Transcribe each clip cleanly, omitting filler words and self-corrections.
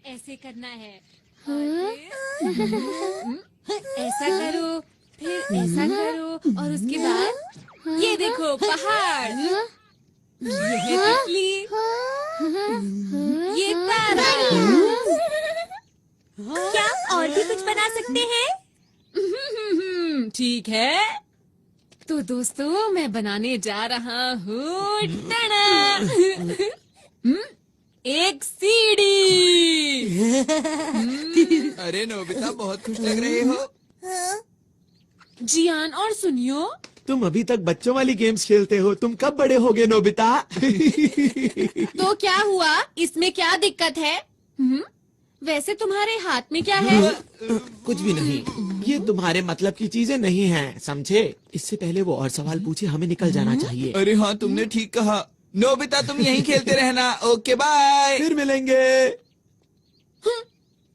ऐसे करना है। ऐसा करो, फिर ऐसा करो और उसके बाद ये देखो पहाड़, ये है तितली, ये तारा। क्या और भी कुछ बना सकते हैं? ठीक है, तो दोस्तों मैं बनाने जा रहा हूँ एक सीढ़ी। अरे नोबिता, बहुत खुश लग रहे हो। जियान और सुनियो, तुम अभी तक बच्चों वाली गेम्स खेलते हो, तुम कब बड़े होगे नोबिता? तो क्या हुआ, इसमें क्या दिक्कत है? वैसे तुम्हारे हाथ में क्या है? कुछ भी नहीं, ये तुम्हारे मतलब की चीजें नहीं हैं, समझे? इससे पहले वो और सवाल पूछे, हमें निकल जाना चाहिए। अरे हाँ, तुमने ठीक कहा। नोबिता, तुम यहीं खेलते रहना। Okay bye. फिर मिलेंगे।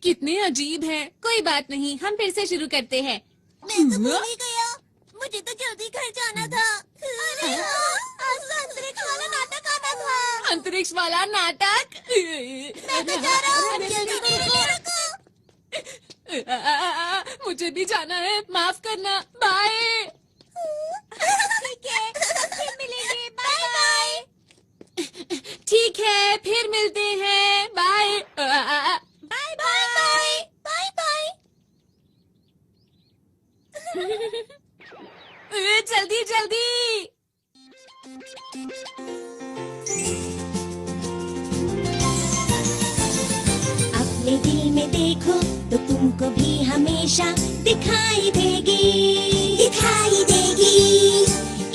कितने अजीब हैं। कोई बात नहीं, हम फिर से शुरू करते हैं। मैं तो भूल ही गया, मुझे तो जल्दी घर जाना था। अरे आज तो अंतरिक्ष वाला नाटक आना था। अंतरिक्ष वाला नाटक? मैं तो जा रहा हूँ, जल्दी रुको। मुझे भी जाना है, माफ करना। बाय। ठीक है, फिर मिलेंगे। Bye bye. ठीक है, फिर मिलते हैं। Bye. Bye bye bye bye. जल्दी जल्दी। अपने दिल में देखो तो तुमको भी हमेशा दिखाई देगी, दिखाई देगी।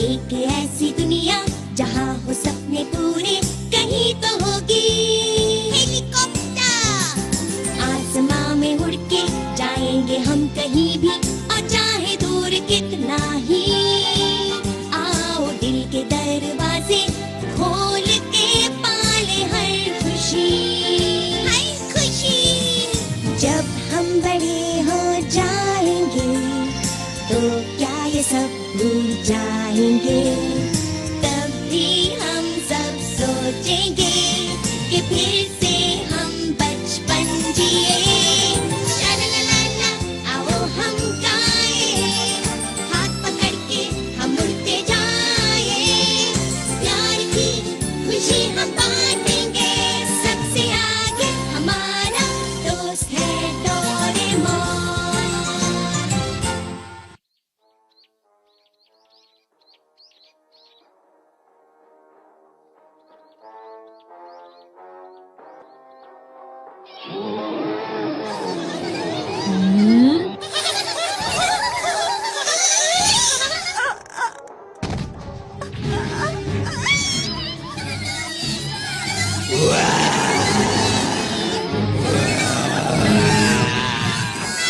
एक ऐसी दुनिया जहाँ हो सपने पूरे कहीं तो होगी। हेलीकॉप्टर आसमां में उड़ के जाएंगे हम कहीं भी, और चाहे दूर कितना ही। आओ दिल के दरवाजे खोल के पाले हर खुशी, हर खुशी। जब हम बड़े हो जाएंगे तो क्या ये सब भूल जाएंगे? तब भी हम सब सोचेंगे कि फिर से हम बचपन जिए। ला आओ हम गाएं, हाथ पकड़ के हम उड़ते जाएं। प्यार की खुशी हम बांटेंगे, सबसे आगे हमारा दोस्त है डोरेमोन।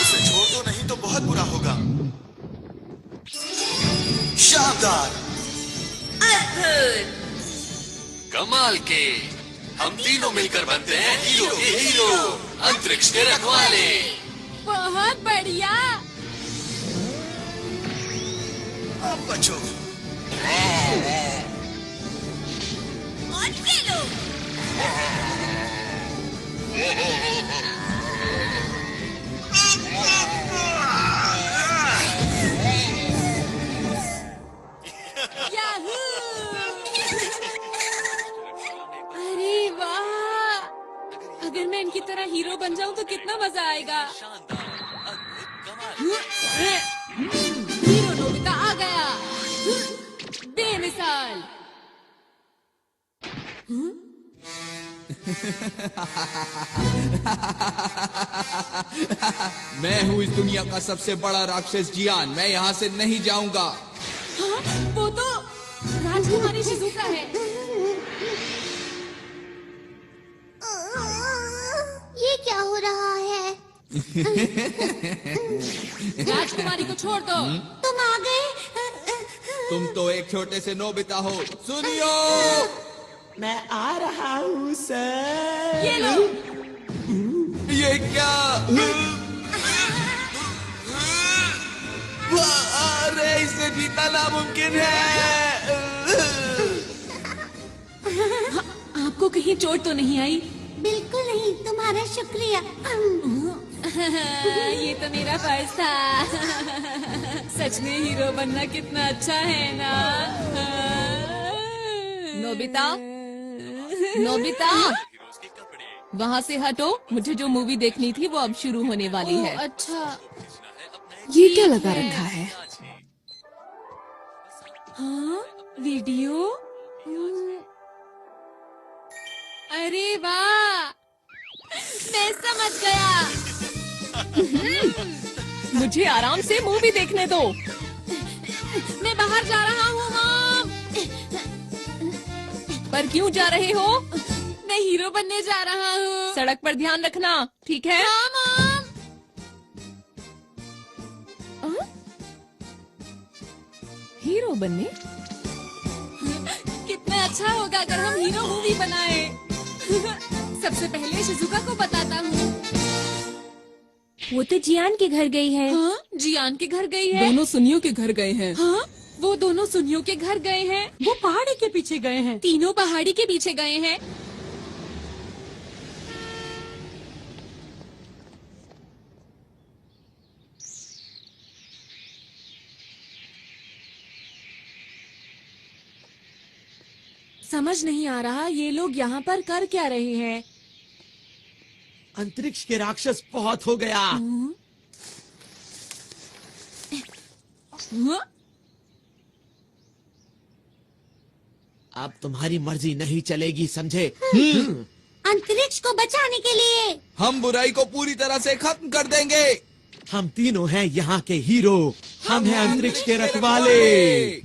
उसे छोड़ दो, नहीं तो बहुत बुरा होगा। शानदार, कमाल के। हम तीनों मिलकर बनते हैं हीरो के हीरो, अंतरिक्ष के रखवाले। बहुत बढ़िया। अब बचो। और खेलो। याहू! अरे वाह, अगर मैं इनकी तरह हीरो बन जाऊं तो कितना मजा आएगा। हीरो नोबिता आ गया, बेमिसाल। मैं हूँ इस दुनिया का सबसे बड़ा राक्षस जियान। मैं यहाँ से नहीं जाऊंगा। हाँ, वो तो राजकुमारी शिजुका है। ये क्या हो रहा है? राजकुमारी को छोड़ दो। तुम आ गए? तुम तो एक छोटे से नोबिता हो। सुनियो, मैं आ रहा हूँ सर। ये लो। ये क्या? अरे इसे जीतना नामुमकिन है। आपको कहीं चोट तो नहीं आई? बिल्कुल नहीं, तुम्हारा शुक्रिया। ये तो मेरा फर्ज था। सच में हीरो बनना कितना अच्छा है ना। नोबिता, नोबिता, वहाँ से हटो। मुझे जो मूवी देखनी थी वो अब शुरू होने वाली है। अच्छा, ये क्या लगा रखा है? हाँ, वीडियो। अरे वाह, मैं समझ गया। मुझे आराम से मूवी देखने दो। मैं बाहर जा रहा हूँ मॉम। पर क्यों जा रहे हो? मैं हीरो बनने जा रहा हूँ। सड़क पर ध्यान रखना, ठीक है? हाँ मॉम। हीरो बनने? कितना अच्छा होगा अगर हम हीरो मूवी बनाए। सबसे पहले शिजुका को बताता हूँ। वो तो जियान के घर गई है। हाँ, जियान के घर गई है। दोनों सुनियों के घर गए हैं। हाँ, वो दोनों सुनियों के घर गए हैं। वो पहाड़ी के पीछे गए हैं। तीनों पहाड़ी के पीछे गए हैं। समझ नहीं आ रहा ये लोग यहाँ पर कर क्या रहे हैं। अंतरिक्ष के राक्षस बहुत हो गया। हाँ? अब तुम्हारी मर्जी नहीं चलेगी, समझे? अंतरिक्ष को बचाने के लिए। हम बुराई को पूरी तरह से खत्म कर देंगे। हम तीनों हैं यहाँ के हीरो। हम हैं अंतरिक्ष के रखवाले।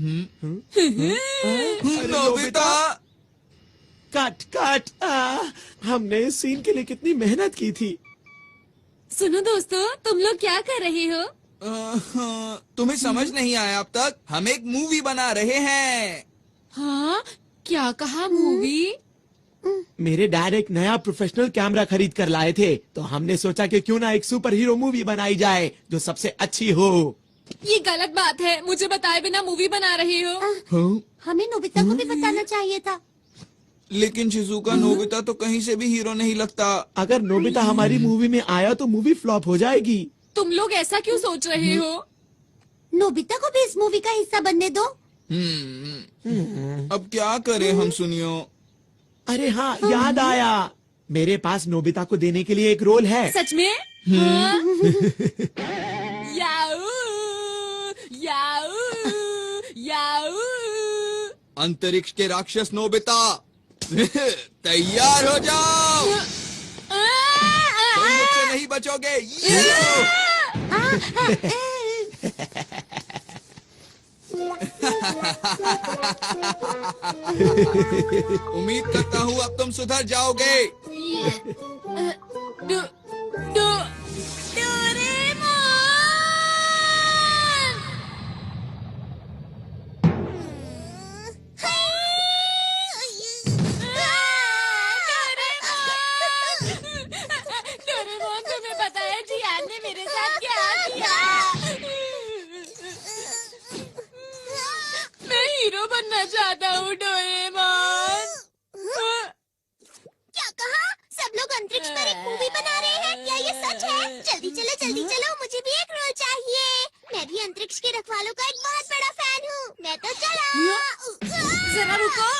Nobita, cut cut. हमने इस सीन के लिए कितनी मेहनत की थी। सुनो दोस्तों, तुम लोग क्या कर रहे हो? तुम्हें समझ नहीं आया अब तक? हम एक मूवी बना रहे हैं। हाँ, क्या कहा मूवी? मेरे डैड एक नया प्रोफेशनल कैमरा खरीद कर लाए थे, तो हमने सोचा कि क्यों ना एक सुपर हीरो मूवी बनाई जाए जो सबसे अच्छी हो। ये गलत बात है, मुझे बताए बिना मूवी बना रहे हो। हमें नोबिता को भी बताना चाहिए था। लेकिन शिजुका, नोबिता तो कहीं से भी हीरो नहीं लगता। अगर नोबिता हमारी मूवी में आया तो मूवी फ्लॉप हो जाएगी। तुम लोग ऐसा क्यों सोच रहे हो? नोबिता को भी इस मूवी का हिस्सा बनने दो। अब क्या करें हम सुनियो? अरे हाँ, याद आया। मेरे पास नोबिता को देने के लिए एक रोल है। सच में? हाँ? याऊ, याऊ, याऊ। अंतरिक्ष के राक्षस नोबिता, तैयार हो जाओ। तुम मुझसे नहीं बचोगे। ये लो। उम्मीद करता हूँ अब तुम सुधर जाओगे। डोरेमोन! डोरेमोन, तुम्हें पता है जियान ने मेरे साथ क्या किया? मैं हीरो बनना चाहता हूँ डोरेमोन। क्या कहा? सब लोग अंतरिक्ष पर एक मूवी बना रहे हैं? क्या ये सच है? जल्दी चलो, मुझे भी एक रोल चाहिए। मैं भी अंतरिक्ष के रखवालों का एक बहुत बड़ा फैन हूँ। मैं तो चला। जरा रुको।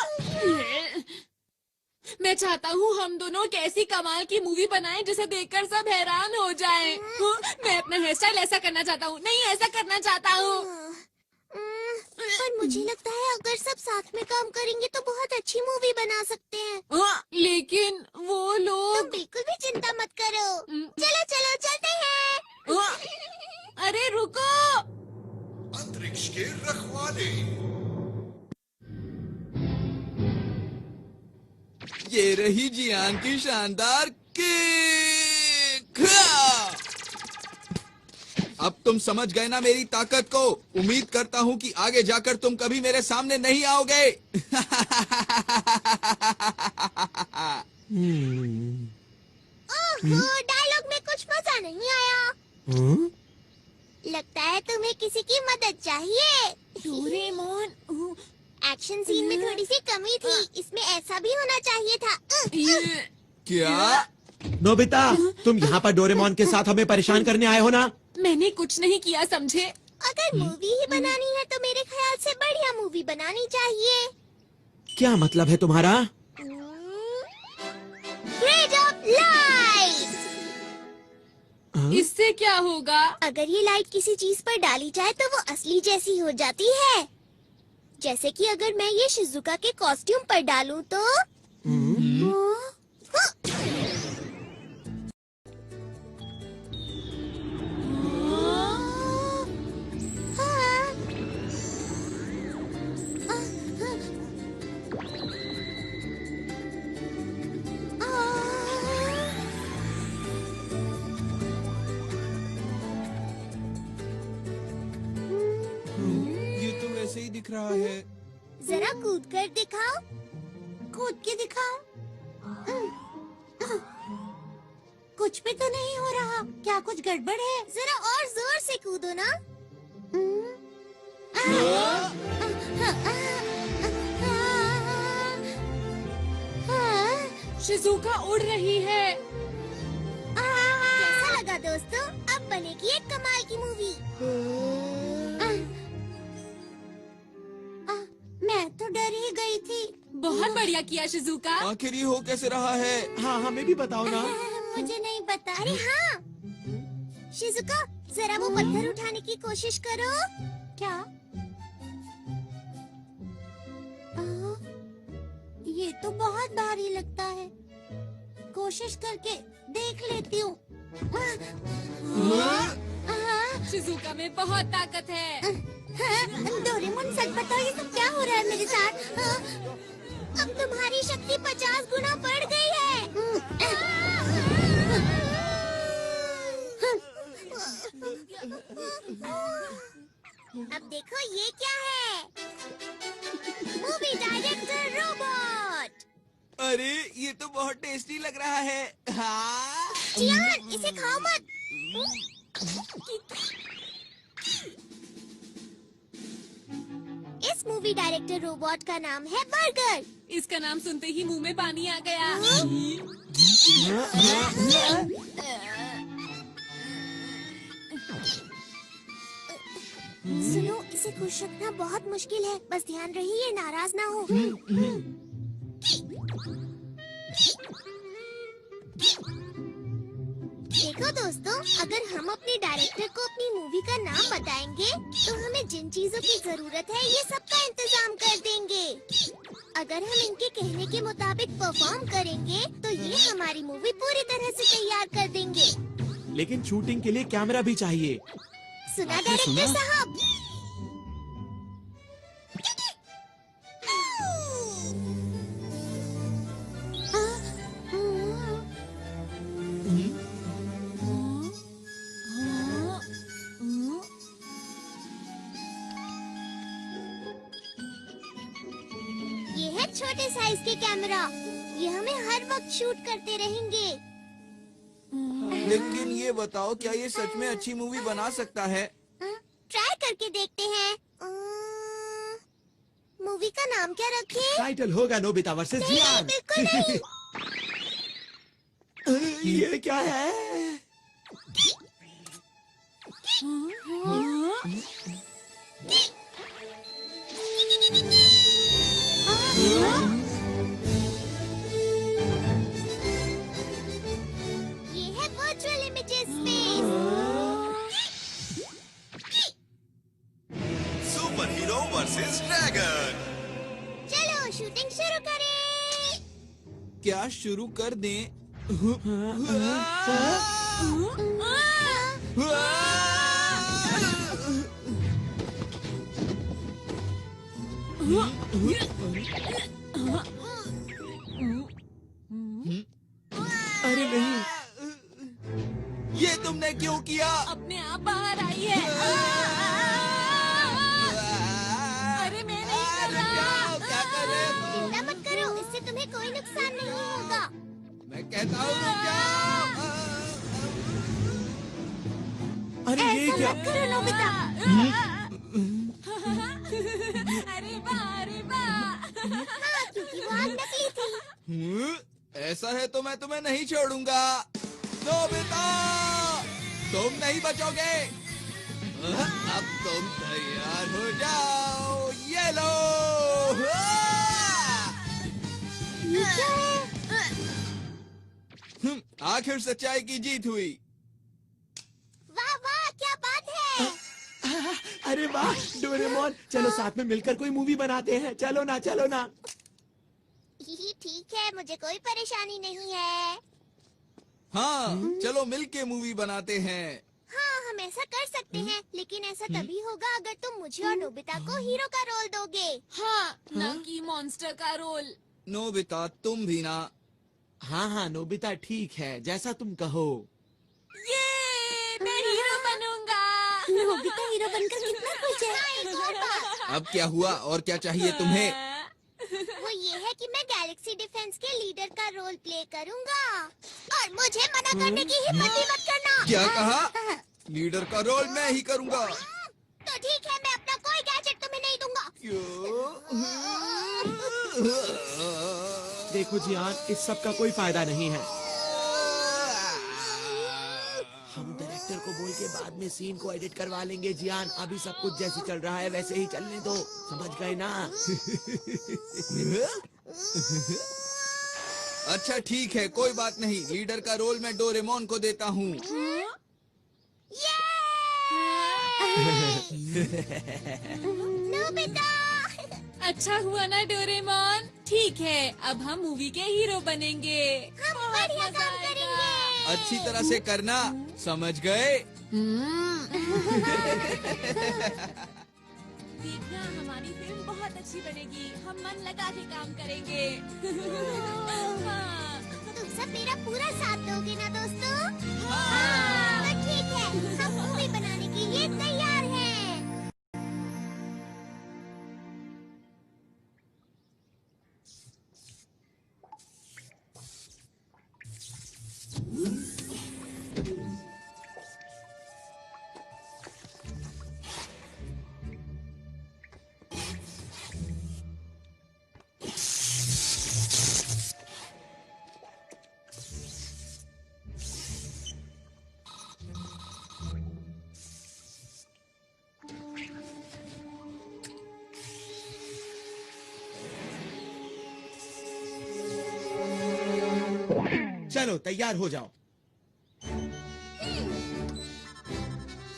मैं चाहता हूँ हम दोनों एक ऐसी कमाल की मूवी बनाएं जिसे देखकर सब हैरान हो जाएं। मैं अपना हेयर स्टाइल ऐसा करना चाहता हूँ। नहीं, ऐसा करना चाहता हूँ। पर मुझे लगता है अगर सब साथ में काम करेंगे तो बहुत अच्छी मूवी बना सकते हैं। लेकिन वो तुम लोग। बिल्कुल भी चिंता मत करो। चलो चलते हैं। अरे रुको। अंतरिक्ष के रखवाले। ये रही जियान की शानदार किक। अब तुम समझ गए ना मेरी ताकत को। उम्मीद करता हूँ कि आगे जाकर तुम कभी मेरे सामने नहीं आओगे। डायलॉग में कुछ मजा नहीं आया। लगता है तुम्हें किसी की मदद चाहिए। डोरेमोन, एक्शन सीन में थोड़ी सी कमी थी। इसमें ऐसा भी होना चाहिए था। क्या? नोबिता, तुम यहाँ पर डोरेमोन के साथ हमें परेशान करने आए हो ना? मैंने कुछ नहीं किया, समझे? अगर मूवी ही बनानी है तो मेरे ख्याल से बढ़िया मूवी बनानी चाहिए। क्या मतलब है तुम्हारा? Grade of light. इससे क्या होगा? अगर ये लाइट किसी चीज पर डाली जाए तो वो असली जैसी हो जाती है। जैसे कि अगर मैं ये शिजुका के कॉस्ट्यूम पर डालूं तो ये तो वैसे ही दिख रहा है। जरा कूद कर दिखाओ। कूद के दिखाओ। कुछ भी तो नहीं हो रहा। क्या कुछ गड़बड़ है? जरा और जोर से कूदो ना। शिजुका उड़ रही है। कैसा लगा दोस्तों? अब बनेगी एक कमाल की मूवी। मैं तो डर ही गई थी। बहुत बढ़िया किया शिजुका। आखिर ये हो कैसे रहा है? हाँ, हमें भी बताओ ना। मुझे नहीं पता। अरे हाँ, शिजुका जरा वो पत्थर उठाने की कोशिश करो। क्या? ये तो बहुत भारी लगता है। कोशिश करके देख लेती हूँ। शिजुका में बहुत ताकत है। डोरेमोन सच बताओ, ये सब क्या हो रहा है मेरे साथ? अब तुम्हारी शक्ति 50 गुना बढ़ गई है। अब देखो ये क्या है? Movie director robot. अरे ये तो बहुत टेस्टी लग रहा है। हाँ। जियान, इसे खाओ मत। इस मूवी डायरेक्टर रोबोट का नाम है बर्गर। इसका नाम सुनते ही मुंह में पानी आ गया। सुनो, इसे खुश रखना बहुत मुश्किल है। बस ध्यान रहिए, नाराज ना हो। देखो दोस्तों, अगर हम अपने डायरेक्टर को अपनी मूवी का नाम बताएंगे तो हमें जिन चीजों की जरूरत है ये सब का इंतजाम कर देंगे। अगर हम इनके कहने के मुताबिक परफॉर्म करेंगे तो ये हमारी मूवी पूरी तरह से तैयार कर देंगे। लेकिन शूटिंग के लिए कैमरा भी चाहिए। सुना डायरेक्टर साहब? ये है छोटे साइज के कैमरा। ये हमें हर वक्त शूट करते रहेंगे। लेकिन ये बताओ, क्या ये सच में अच्छी मूवी बना सकता है? ट्राई करके देखते हैं। मूवी का नाम क्या रखें? टाइटल होगा नोबिता वर्सेस नहीं, जियान। बिल्कुल नहीं। ये क्या है? ये है virtual images space. Super hero versus dragon. चलो शूटिंग शुरू करें। क्या शुरू कर दें? अरे नहीं, ये तुमने क्यों किया? अपने आप बाहर आई है। अरे मैं नहीं कर रहा। क्या कर रहे हो? चिंता मत करो, इससे तुम्हें कोई नुकसान नहीं होगा। मैं कहता हूँ रुक जाओ। अरे ये क्या? मत करो नोबिता। अरे वाह, अरे वाह। हाँ, क्योंकि वो आग नकली थी। ऐसा है तो मैं तुम्हें नहीं छोड़ूंगा। नोबिता, तुम नहीं बचोगे। अब तुम तैयार हो जाओ। ये लो। आखिर सच्चाई की जीत हुई। वाह वाह, क्या बात है। अरे वाह डोरेमोन, चलो साथ में मिलकर कोई मूवी बनाते हैं। चलो ना, चलो ना। ठीक है, मुझे कोई परेशानी नहीं है। हाँ, चलो मिलके मूवी बनाते हैं। हाँ, हम ऐसा कर सकते हैं, लेकिन ऐसा तभी होगा अगर तुम मुझे और नोबिता को हीरो का रोल दोगे। हाँ, ना कि मॉन्स्टर का रोल। नोबिता, तुम भी ना। हाँ हाँ नोबिता, ठीक है, जैसा तुम कहो। ये मैं हीरो बनूंगा। नोबिता हीरो बनकर कितना खुश है। अब क्या हुआ और क्या चाहिए तुम्हें? वो ये है कि मैं गैलेक्सी डिफेंस के लीडर का रोल प्ले करूंगा और मुझे मना करने की हिम्मत भी मत करना। क्या कहा? लीडर का रोल मैं ही करूंगा। तो ठीक है, मैं अपना कोई गैजेट तुम्हें नहीं दूंगा। देखो जियान, इस सब का कोई फायदा नहीं है। हम डायरेक्टर को बोल के बाद में सीन को एडिट करवा लेंगे जियान। अभी सब कुछ जैसे चल रहा है वैसे ही चलने दो, समझ गए ना? अच्छा ठीक है, कोई बात नहीं। लीडर का रोल मैं डोरेमोन को देता हूँ। नोबिता, अच्छा हुआ ना डोरेमोन। ठीक है, अब हम मूवी के हीरो बनेंगे। हम बढ़िया काम करेंगे। अच्छी तरह से करना, समझ गए? देखना, हमारी फिल्म बहुत अच्छी बनेगी। हम मन लगा के काम करेंगे। हाँ। तुम सब मेरा पूरा साथ दोगे ना दोस्तों? तो ठीक है, हम मूवी बनाने के लिए तैयार हैं। चलो तैयार हो जाओ।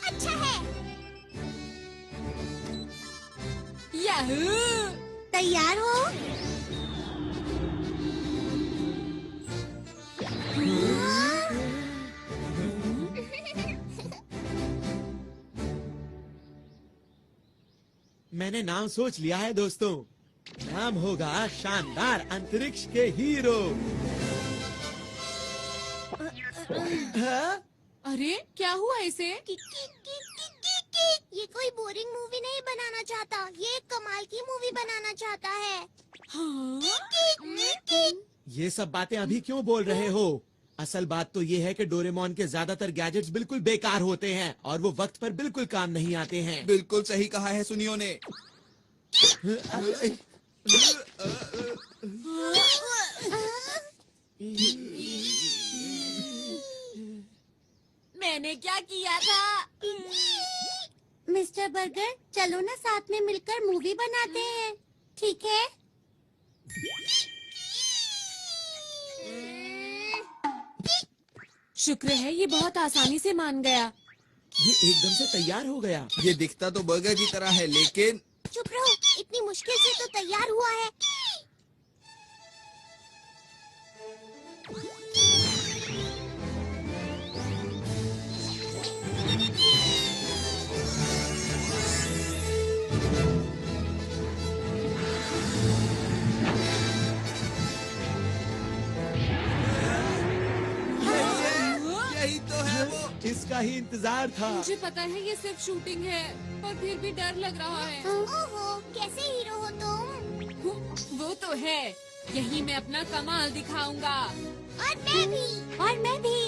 अच्छा है। याहू! तैयार हो? मैंने नाम सोच लिया है दोस्तों। नाम होगा शानदार अंतरिक्ष के हीरो। हाँ? अरे क्या हुआ इसे? ये कोई बोरिंग मूवी नहीं बनाना चाहता, ये एक कमाल की मूवी बनाना चाहता है। हाँ? ये सब बातें अभी क्यों बोल रहे हो? असल बात तो ये है कि डोरेमोन के ज्यादातर गैजेट्स बिल्कुल बेकार होते हैं और वो वक्त पर बिल्कुल काम नहीं आते हैं। बिल्कुल सही कहा है सुनियो ने। मैंने क्या किया था? मिस्टर बर्गर, चलो ना साथ में मिलकर मूवी बनाते हैं, ठीक है? शुक्र है ये बहुत आसानी से मान गया। ये एकदम से तैयार हो गया। ये दिखता तो बर्गर की तरह है, लेकिन चुप रहो, इतनी मुश्किल से तो तैयार हुआ है। यही तो है वो। इसका ही इंतजार था। मुझे पता है ये सिर्फ शूटिंग है, पर फिर भी डर लग रहा है। ओहो, कैसे हीरो हो तुम? वो तो है, यही मैं अपना कमाल दिखाऊंगा। और मैं भी। और मैं भी।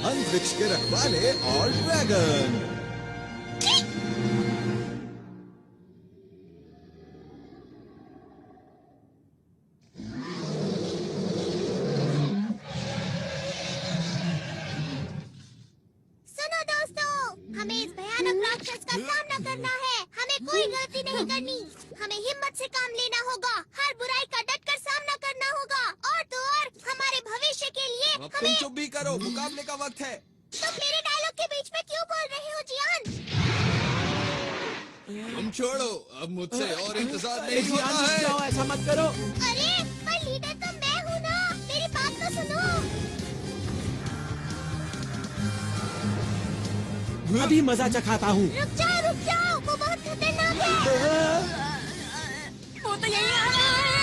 अंतरिक्ष के रखवाले और ड्रैगन। नहीं करनी। हमें हिम्मत से काम लेना होगा, हर बुराई का डटकर सामना करना होगा, और तो और हमारे भविष्य के लिए अब तुम हमें। चुप भी करो, मुकाबले का वक्त है। तुम मेरे डायलॉग के बीच में क्यों बोल रहे हो जियान? तुम छोड़ो, अब मुझसे और इंतजार अरे नहीं जियान, होता रुक है। जाओ, ऐसा मत करो। अरे पर लीडर तो मैं हूँ ना, मेरी बात तो सुनो। अभी मजा चखाता हूँ। रुक जाओ, वो बहुत खतरनाक है। वो तो यही आ रहा है।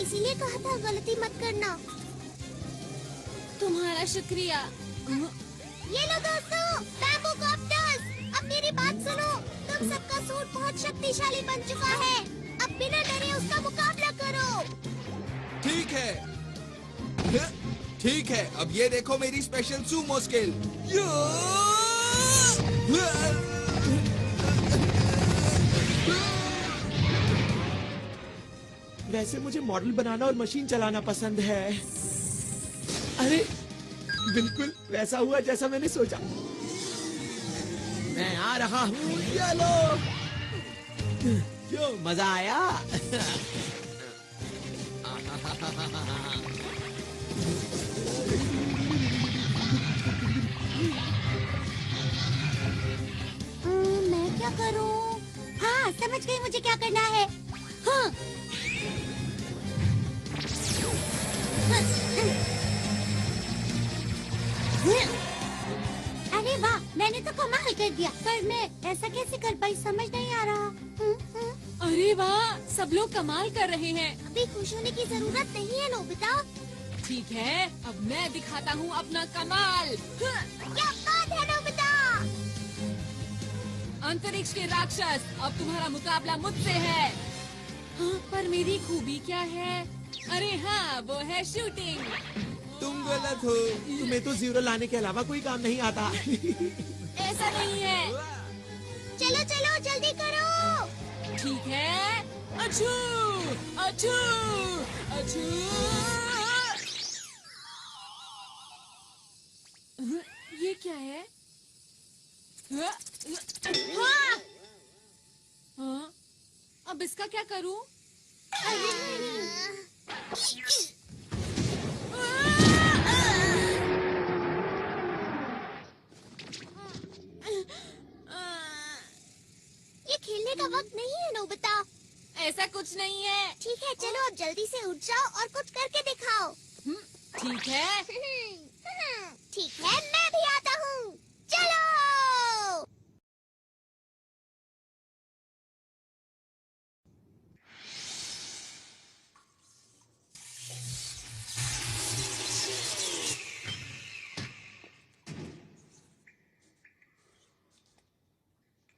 इसीलिए कहा था गलती मत करना। तुम्हारा शुक्रिया। ये लो दोस्तों, बैम्बू कॉप्टर्स। अब मेरी बात सुनो, तुम सबका सूट बहुत शक्तिशाली बन चुका है। अब बिना डरे उसका मुकाबला करो। ठीक है, अब ये देखो मेरी स्पेशल सुमो स्किल। वैसे मुझे मॉडल बनाना और मशीन चलाना पसंद है। अरे बिल्कुल वैसा हुआ जैसा मैंने सोचा। मैं आ रहा हूँ, चलो। क्यों, मजा आया? मैं क्या करूं? हाँ, समझ गई मुझे क्या करना है। हाँ। अरे वाह, मैंने तो कमाल कर दिया, पर मैं ऐसा कैसे कर पाई समझ नहीं आ रहा। अरे वाह, सब लोग कमाल कर रहे हैं। अभी खुश होने की जरूरत नहीं है नोबिता। ठीक है, अब मैं दिखाता हूँ अपना कमाल। क्या बात है नोबिता। अंतरिक्ष के राक्षस, अब तुम्हारा मुकाबला मुझसे है। हाँ, पर मेरी खूबी क्या है? अरे हाँ, वो है शूटिंग। तुम गलत हो। तुम्हें तो जीरो लाने के अलावा कोई काम नहीं आता। ऐसा नहीं है। चलो चलो जल्दी करो। ठीक है, अछू अछू अछू। ये क्या है? हाँ, अब इसका क्या करूं? ये खेलने का वक्त नहीं है नोबिता। ऐसा कुछ नहीं है। ठीक है, चलो अब जल्दी से उठ जाओ और कुछ करके दिखाओ। ठीक है। ठीक है, मैं भी आता हूँ। चलो।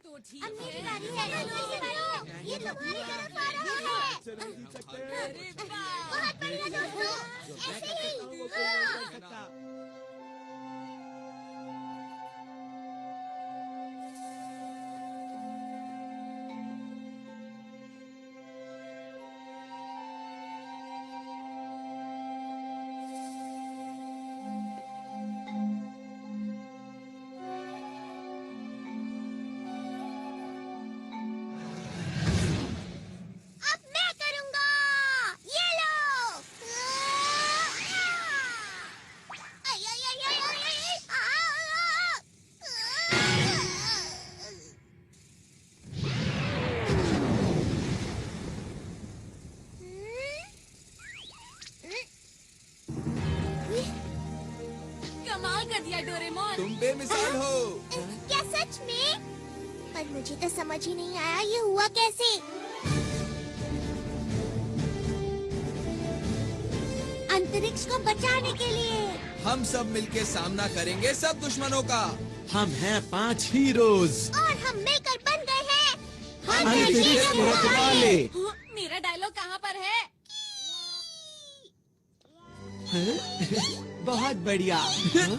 तो ठीक अब मेरी है। बारी है, जल्दी करो। ये तुम्हारी तरफ आ रहा है। अरे वाह। बहुत बढ़िया दोस्तों, ऐसे ही। हाँ। अब मैं करूंगा। ये लो। आई, आई, आई, आई, आई, आई, कमाल कर दिया डोरेमोन। तुम बेमिसाल हो। क्या सच में? पर मुझे तो समझ ही नहीं आया ये हुआ कैसे। अंतरिक्ष को बचाने के लिए। हम सब मिलके सामना करेंगे सब दुश्मनों का। हम हैं 5 हीरोज। और हम मिलकर बन गए हैं अंतरिक्ष के रखवाले। हाँ, मेरा डायलॉग कहाँ पर है? बहुत बढ़िया।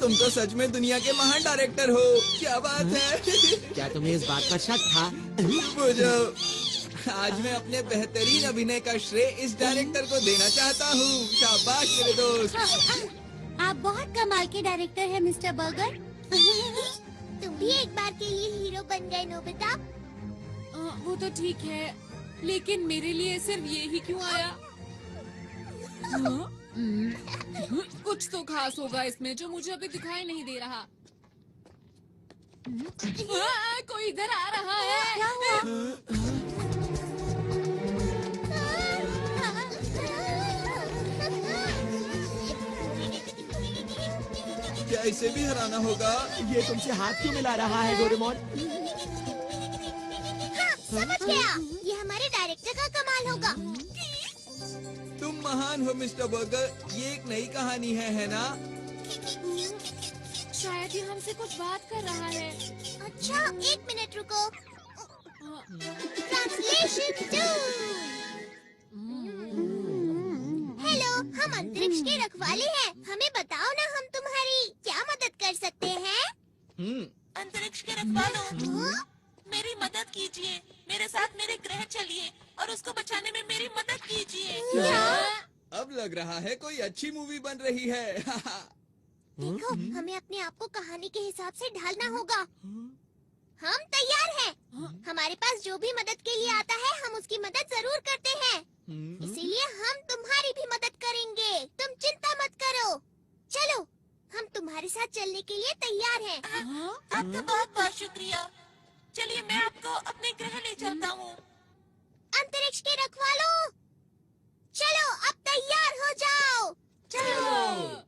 तुम तो सच में दुनिया के महान डायरेक्टर हो। क्या बात है। क्या तुम्हें इस बात पर शक था? बुझो, आज मैं अपने बेहतरीन अभिनय का श्रेय इस डायरेक्टर को देना चाहता हूँ। शाबाश मेरे दोस्त। आप बहुत कमाल के डायरेक्टर हैं मिस्टर बर्गर। भी एक बार के लिए हीरो बन गए नोबिता। वो तो ठीक है, लेकिन मेरे लिए सिर्फ ये ही क्यों आया? हाँ? कुछ तो खास होगा इसमें जो मुझे अभी दिखाई नहीं दे रहा। कोई इधर आ रहा है। क्या इसे भी हराना होगा? ये तुमसे हाथ क्यों मिला रहा है डोरेमोन? हाँ, समझ गया। ये हमारे डायरेक्टर का कमाल होगा। तुम महान हो मिस्टर बर्गर। ये एक नई कहानी है ना? शायद ये हमसे कुछ बात कर रहा है। अच्छा, 1 मिनट रुको। ट्रांसलेशन 2। हेलो, हम अंतरिक्ष के रखवाले हैं। हमें बताओ ना, हम तुम्हारी क्या मदद कर सकते हैं? अंतरिक्ष के रखवालों, मेरी मदद कीजिए। मेरे साथ मेरे ग्रह चलिए और उसको बचाने में मेरी मदद कीजिए। अब लग रहा है कोई अच्छी मूवी बन रही है। देखो, हमें अपने आप को कहानी के हिसाब से ढालना होगा। हम तैयार हैं। हमारे पास जो भी मदद के लिए आता है, हम उसकी मदद जरूर करते हैं। इसीलिए हम तुम्हारी भी मदद करेंगे। तुम चिंता मत करो। चलो, हम तुम्हारे साथ चलने के लिए तैयार हैं। आपका बहुत बहुत शुक्रिया। चलिए, मैं आपको अपने ग्रह ले चलता हूँ। अंतरिक्ष के रखवालों, चलो अब तैयार हो जाओ। चलो,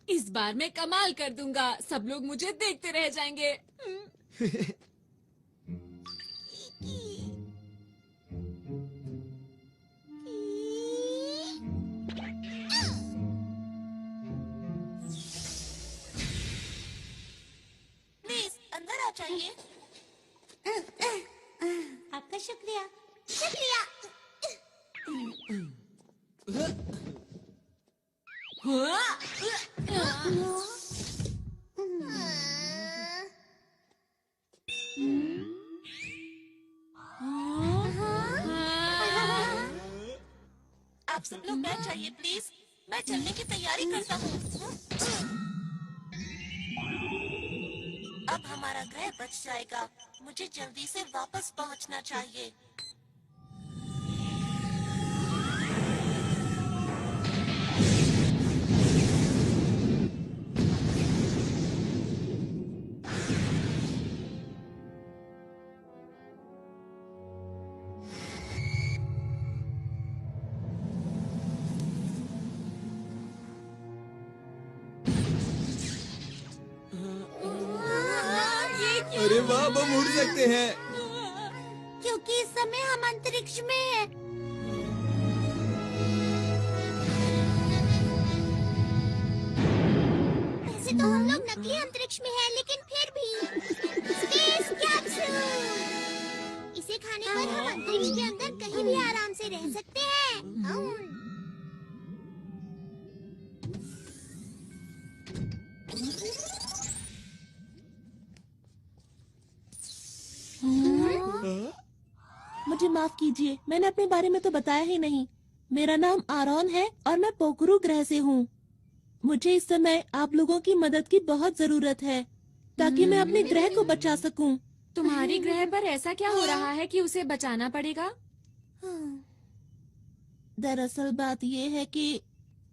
इस बार मैं कमाल कर दूंगा। सब लोग मुझे देखते रह जाएंगे। प्लीज अंदर आ जाइए। आपका शुक्रिया। शुक्रिया। आप सब लोग बैठ जाइए प्लीज। मैं चलने की तैयारी करता हूँ। अब हमारा ग्रह बच जाएगा। मुझे जल्दी से वापस पहुँचना चाहिए। अरे वाह, हम उड़ सकते हैं। क्योंकि इस समय हम अंतरिक्ष में हैं। वैसे तो हम लोग नकली अंतरिक्ष में हैं, लेकिन फिर भी स्पेस कैप्सूल। इसे खाने पर हम अंतरिक्ष के अंदर कहीं भी आराम से रह सकते हैं। मुझे माफ कीजिए, मैंने अपने बारे में तो बताया ही नहीं। मेरा नाम आरोन है और मैं पोखरू ग्रह से हूँ। मुझे इस समय आप लोगों की मदद की बहुत जरूरत है ताकि मैं अपने ग्रह को बचा सकूं। तुम्हारी ग्रह पर ऐसा क्या हो रहा है कि उसे बचाना पड़ेगा? दरअसल बात ये है कि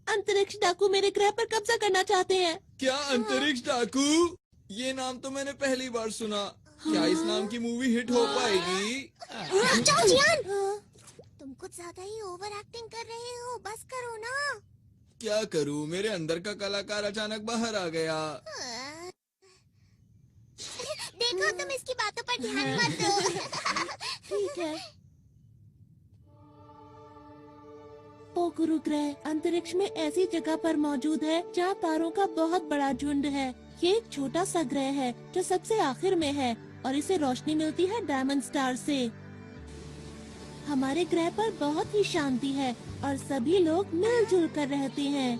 अंतरिक्ष डाकू मेरे ग्रह पर कब्जा करना चाहते हैं। क्या अंतरिक्ष डाकू? ये नाम तो मैंने पहली बार सुना। क्या इस नाम की मूवी हिट हो पाएगी? जाओ जियान, तुम कुछ ज्यादा ही ओवर एक्टिंग कर रहे हो। बस करो ना। क्या करूं, मेरे अंदर का कलाकार अचानक बाहर आ गया। देखो, तुम इसकी बातों पर ध्यान मत दो। ठीक है। पोखरू ग्रह अंतरिक्ष में ऐसी जगह पर मौजूद है जहाँ तारों का बहुत बड़ा झुंड है। ये एक छोटा सा ग्रह है जो सबसे आखिर में है और इसे रोशनी मिलती है डायमंड स्टार से। हमारे ग्रह पर बहुत ही शांति है और सभी लोग मिलजुल कर रहते हैं।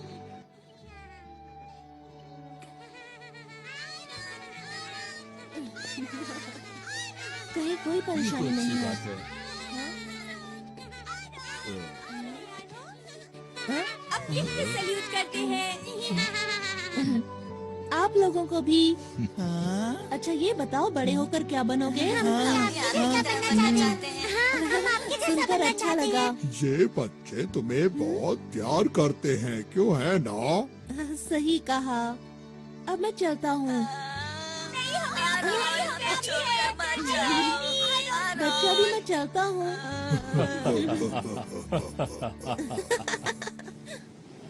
कहीं कोई परेशानी नहीं है। अब किससे सल्यूट करते हैं? आप लोगों को भी। हाँ? अच्छा ये बताओ, बड़े होकर क्या बनोगे? सुनकर अच्छा लगा। ये बच्चे तुम्हें बहुत प्यार करते हैं, क्यों है ना? सही कहा। अब मैं चलता हूँ। बच्चा भी मैं चलता हूँ।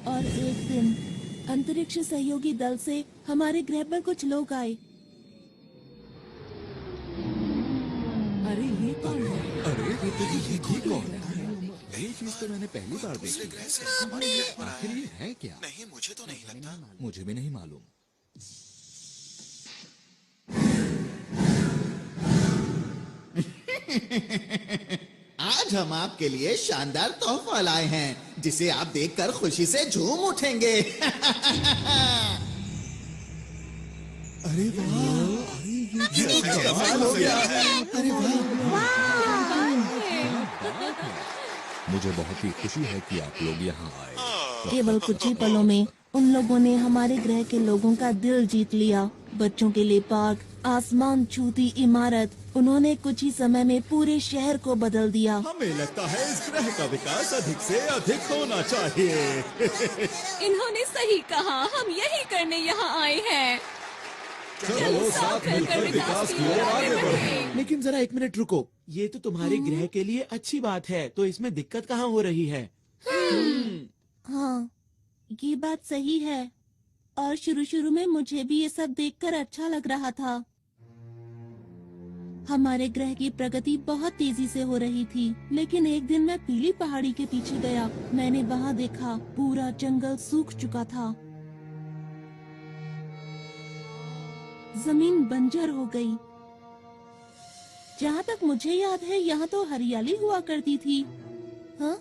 और एक दिन अंतरिक्ष सहयोगी दल से हमारे ग्रह पर कुछ लोग आए। अरे ये कौन है? अरे ये कौन है? ये चीज तो मैंने पहली बार देखी। आखिर ये है क्या? नहीं, मुझे तो नहीं लगता। मुझे भी नहीं मालूम। आज हम आपके लिए शानदार तोहफा लाए हैं, जिसे आप देखकर खुशी से झूम उठेंगे। अरे वाह! ये कमाल हो गया है। अरे वाह! मुझे बहुत ही खुशी है कि आप लोग यहाँ आए। केवल कुछ ही पलों में उन लोगों ने हमारे ग्रह के लोगों का दिल जीत लिया। बच्चों के लिए पार्क, आसमान छूती इमारत, उन्होंने कुछ ही समय में पूरे शहर को बदल दिया। हमें लगता है इस ग्रह का विकास अधिक से अधिक होना चाहिए। इन्होंने सही कहा, हम यही करने यहाँ आए हैं। चलो साथ मिलकर विकास की ओर आगे बढ़ें। लेकिन जरा एक मिनट रुको, ये तो तुम्हारे ग्रह के लिए अच्छी बात है, तो इसमें दिक्कत कहाँ हो रही है? हाँ, ये बात सही है। और शुरू में मुझे भी ये सब देखकर अच्छा लग रहा था। हमारे ग्रह की प्रगति बहुत तेजी से हो रही थी, लेकिन एक दिन मैं पीली पहाड़ी के पीछे गया। मैंने वहाँ देखा, पूरा जंगल सूख चुका था। जमीन बंजर हो गई। जहाँ तक मुझे याद है, यहाँ तो हरियाली हुआ करती थी। हाँ?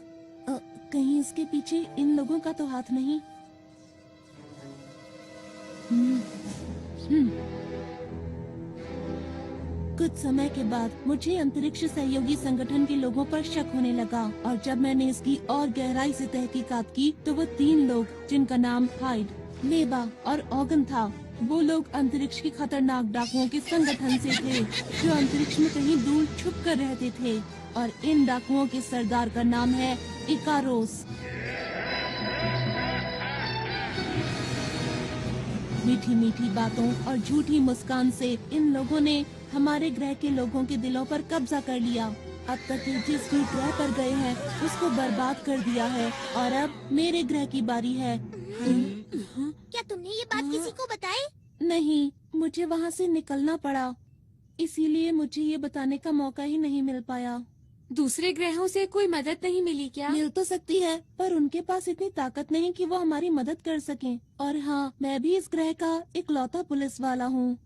कहीं इसके पीछे इन लोगों का तो हाथ नहीं? कुछ समय के बाद मुझे अंतरिक्ष सहयोगी संगठन के लोगों पर शक होने लगा, और जब मैंने इसकी और गहराई से तहकीकात की तो वो 3 लोग, जिनका नाम हाइड, लेबा और ऑगन था, वो लोग अंतरिक्ष की खतरनाक डाकुओं के संगठन से थे, जो अंतरिक्ष में कहीं दूर छुप कर रहते थे। और इन डाकुओं के सरदार का नाम है इकारोस। मीठी मीठी बातों और झूठी मुस्कान से इन लोगों ने हमारे ग्रह के लोगों के दिलों पर कब्जा कर लिया। अब तक ये जिस भी ग्रह पर गए हैं उसको बर्बाद कर दिया है, और अब मेरे ग्रह की बारी है। क्या तुमने ये बात किसी को बताई? नहीं, मुझे वहाँ से निकलना पड़ा, इसीलिए मुझे ये बताने का मौका ही नहीं मिल पाया। दूसरे ग्रहों से कोई मदद नहीं मिली क्या? मिल तो सकती है, पर उनके पास इतनी ताकत नहीं कि वो हमारी मदद कर सकें। और हाँ, मैं भी इस ग्रह का इकलौता पुलिस वाला हूँ।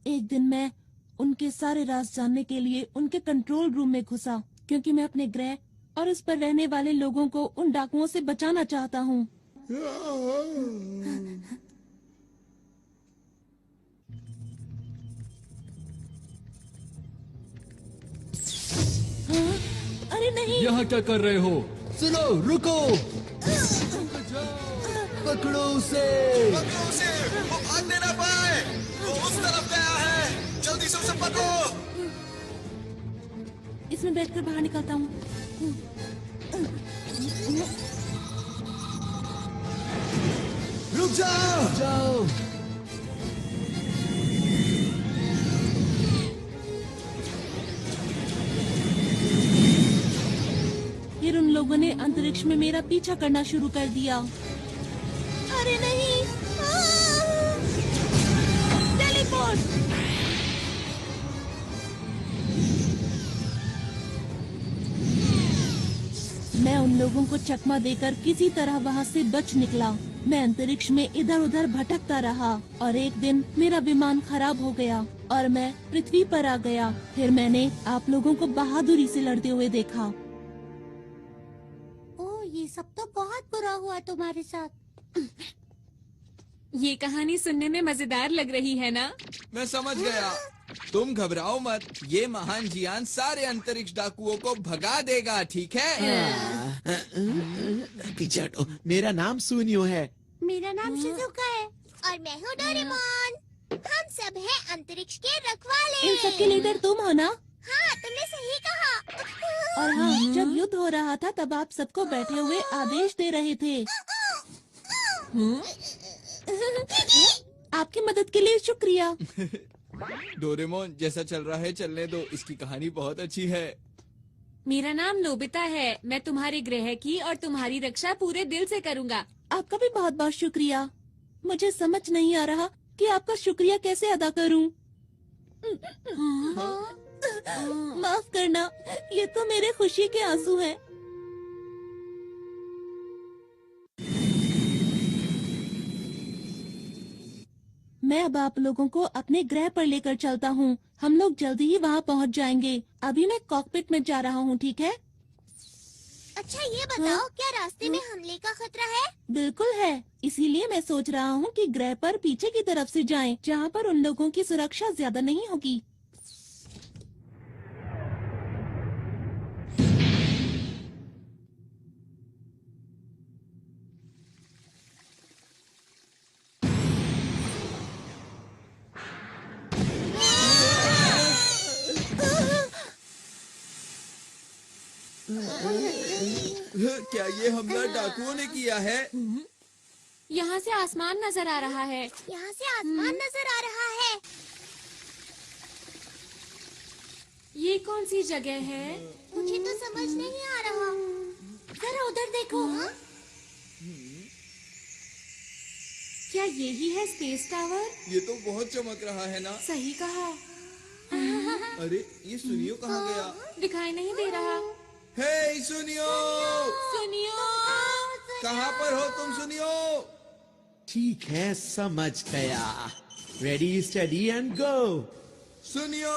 एक दिन मैं उनके सारे राज जानने के लिए उनके कंट्रोल रूम में घुसा, क्योंकि मैं अपने ग्रह और उस पर रहने वाले लोगों को उन डाकुओं से बचाना चाहता हूँ। हाँ? अरे नहीं! यहाँ क्या कर रहे हो? सुनो, रुको! पकड़ो उसे! वो भागने ना पाए। वो उस तरफ गया है। जल्दी से उसे पकड़ो। इसमें बैठकर बाहर निकलता हूँ। रुक जाओ! जाओ! फिर उन लोगों ने अंतरिक्ष में मेरा पीछा करना शुरू कर दिया। अरे नहीं! टेलीपोर्ट! मैं उन लोगों को चकमा देकर किसी तरह वहाँ से बच निकला। मैं अंतरिक्ष में इधर उधर भटकता रहा, और एक दिन मेरा विमान खराब हो गया और मैं पृथ्वी पर आ गया। फिर मैंने आप लोगों को बहादुरी से लड़ते हुए देखा। ये सब तो बहुत बुरा हुआ तुम्हारे साथ। ये कहानी सुनने में मजेदार लग रही है ना? मैं समझ गया। तुम घबराओ मत, ये महान जियान सारे अंतरिक्ष डाकुओं को भगा देगा, ठीक है? पीछे हटो। मेरा नाम सुनियो है। मेरा नाम शिजुका है। और मैं हूँ डोरेमोन। हम सब हैं अंतरिक्ष के रखवाले। इन सब के लीडर तुम हो ना? हाँ, तुमने सही कहा। और हाँ, जब युद्ध हो रहा था तब आप सबको बैठे हुए आदेश दे रहे थे। आपकी मदद के लिए शुक्रिया। डोरेमोन, जैसा चल रहा है चलने दो, इसकी कहानी बहुत अच्छी है। मेरा नाम नोबिता है। मैं तुम्हारे ग्रह की और तुम्हारी रक्षा पूरे दिल से करूँगा। आपका भी बहुत बहुत शुक्रिया। मुझे समझ नहीं आ रहा कि आपका शुक्रिया कैसे अदा करूं। माफ करना, ये तो मेरे खुशी के आंसू हैं। मैं अब आप लोगों को अपने ग्रह पर लेकर चलता हूँ। हम लोग जल्दी ही वहाँ पहुँच जाएंगे। अभी मैं कॉकपिट में जा रहा हूँ, ठीक है? अच्छा, ये बताओ, क्या रास्ते में हमले का खतरा है? बिल्कुल है। इसीलिए मैं सोच रहा हूँ कि ग्रह पर पीछे की तरफ से जाएं, जहाँ पर उन लोगों की सुरक्षा ज्यादा नहीं होगी। क्या ये हमला डाकुओं ने किया है? यहाँ से आसमान नजर आ रहा है। यहाँ से आसमान नजर आ रहा है। ये कौन सी जगह है? मुझे तो समझ नहीं आ रहा। जरा उधर देखो। क्या यही है स्पेस टावर? ये तो बहुत चमक रहा है ना। सही कहा। अरे ये सुनियो कहाँ गया? दिखाई नहीं दे रहा। हे सुनियो, सुनियो, कहाँ पर हो तुम सुनियो? ठीक है, समझ गया। Ready, study and go. सुनियो,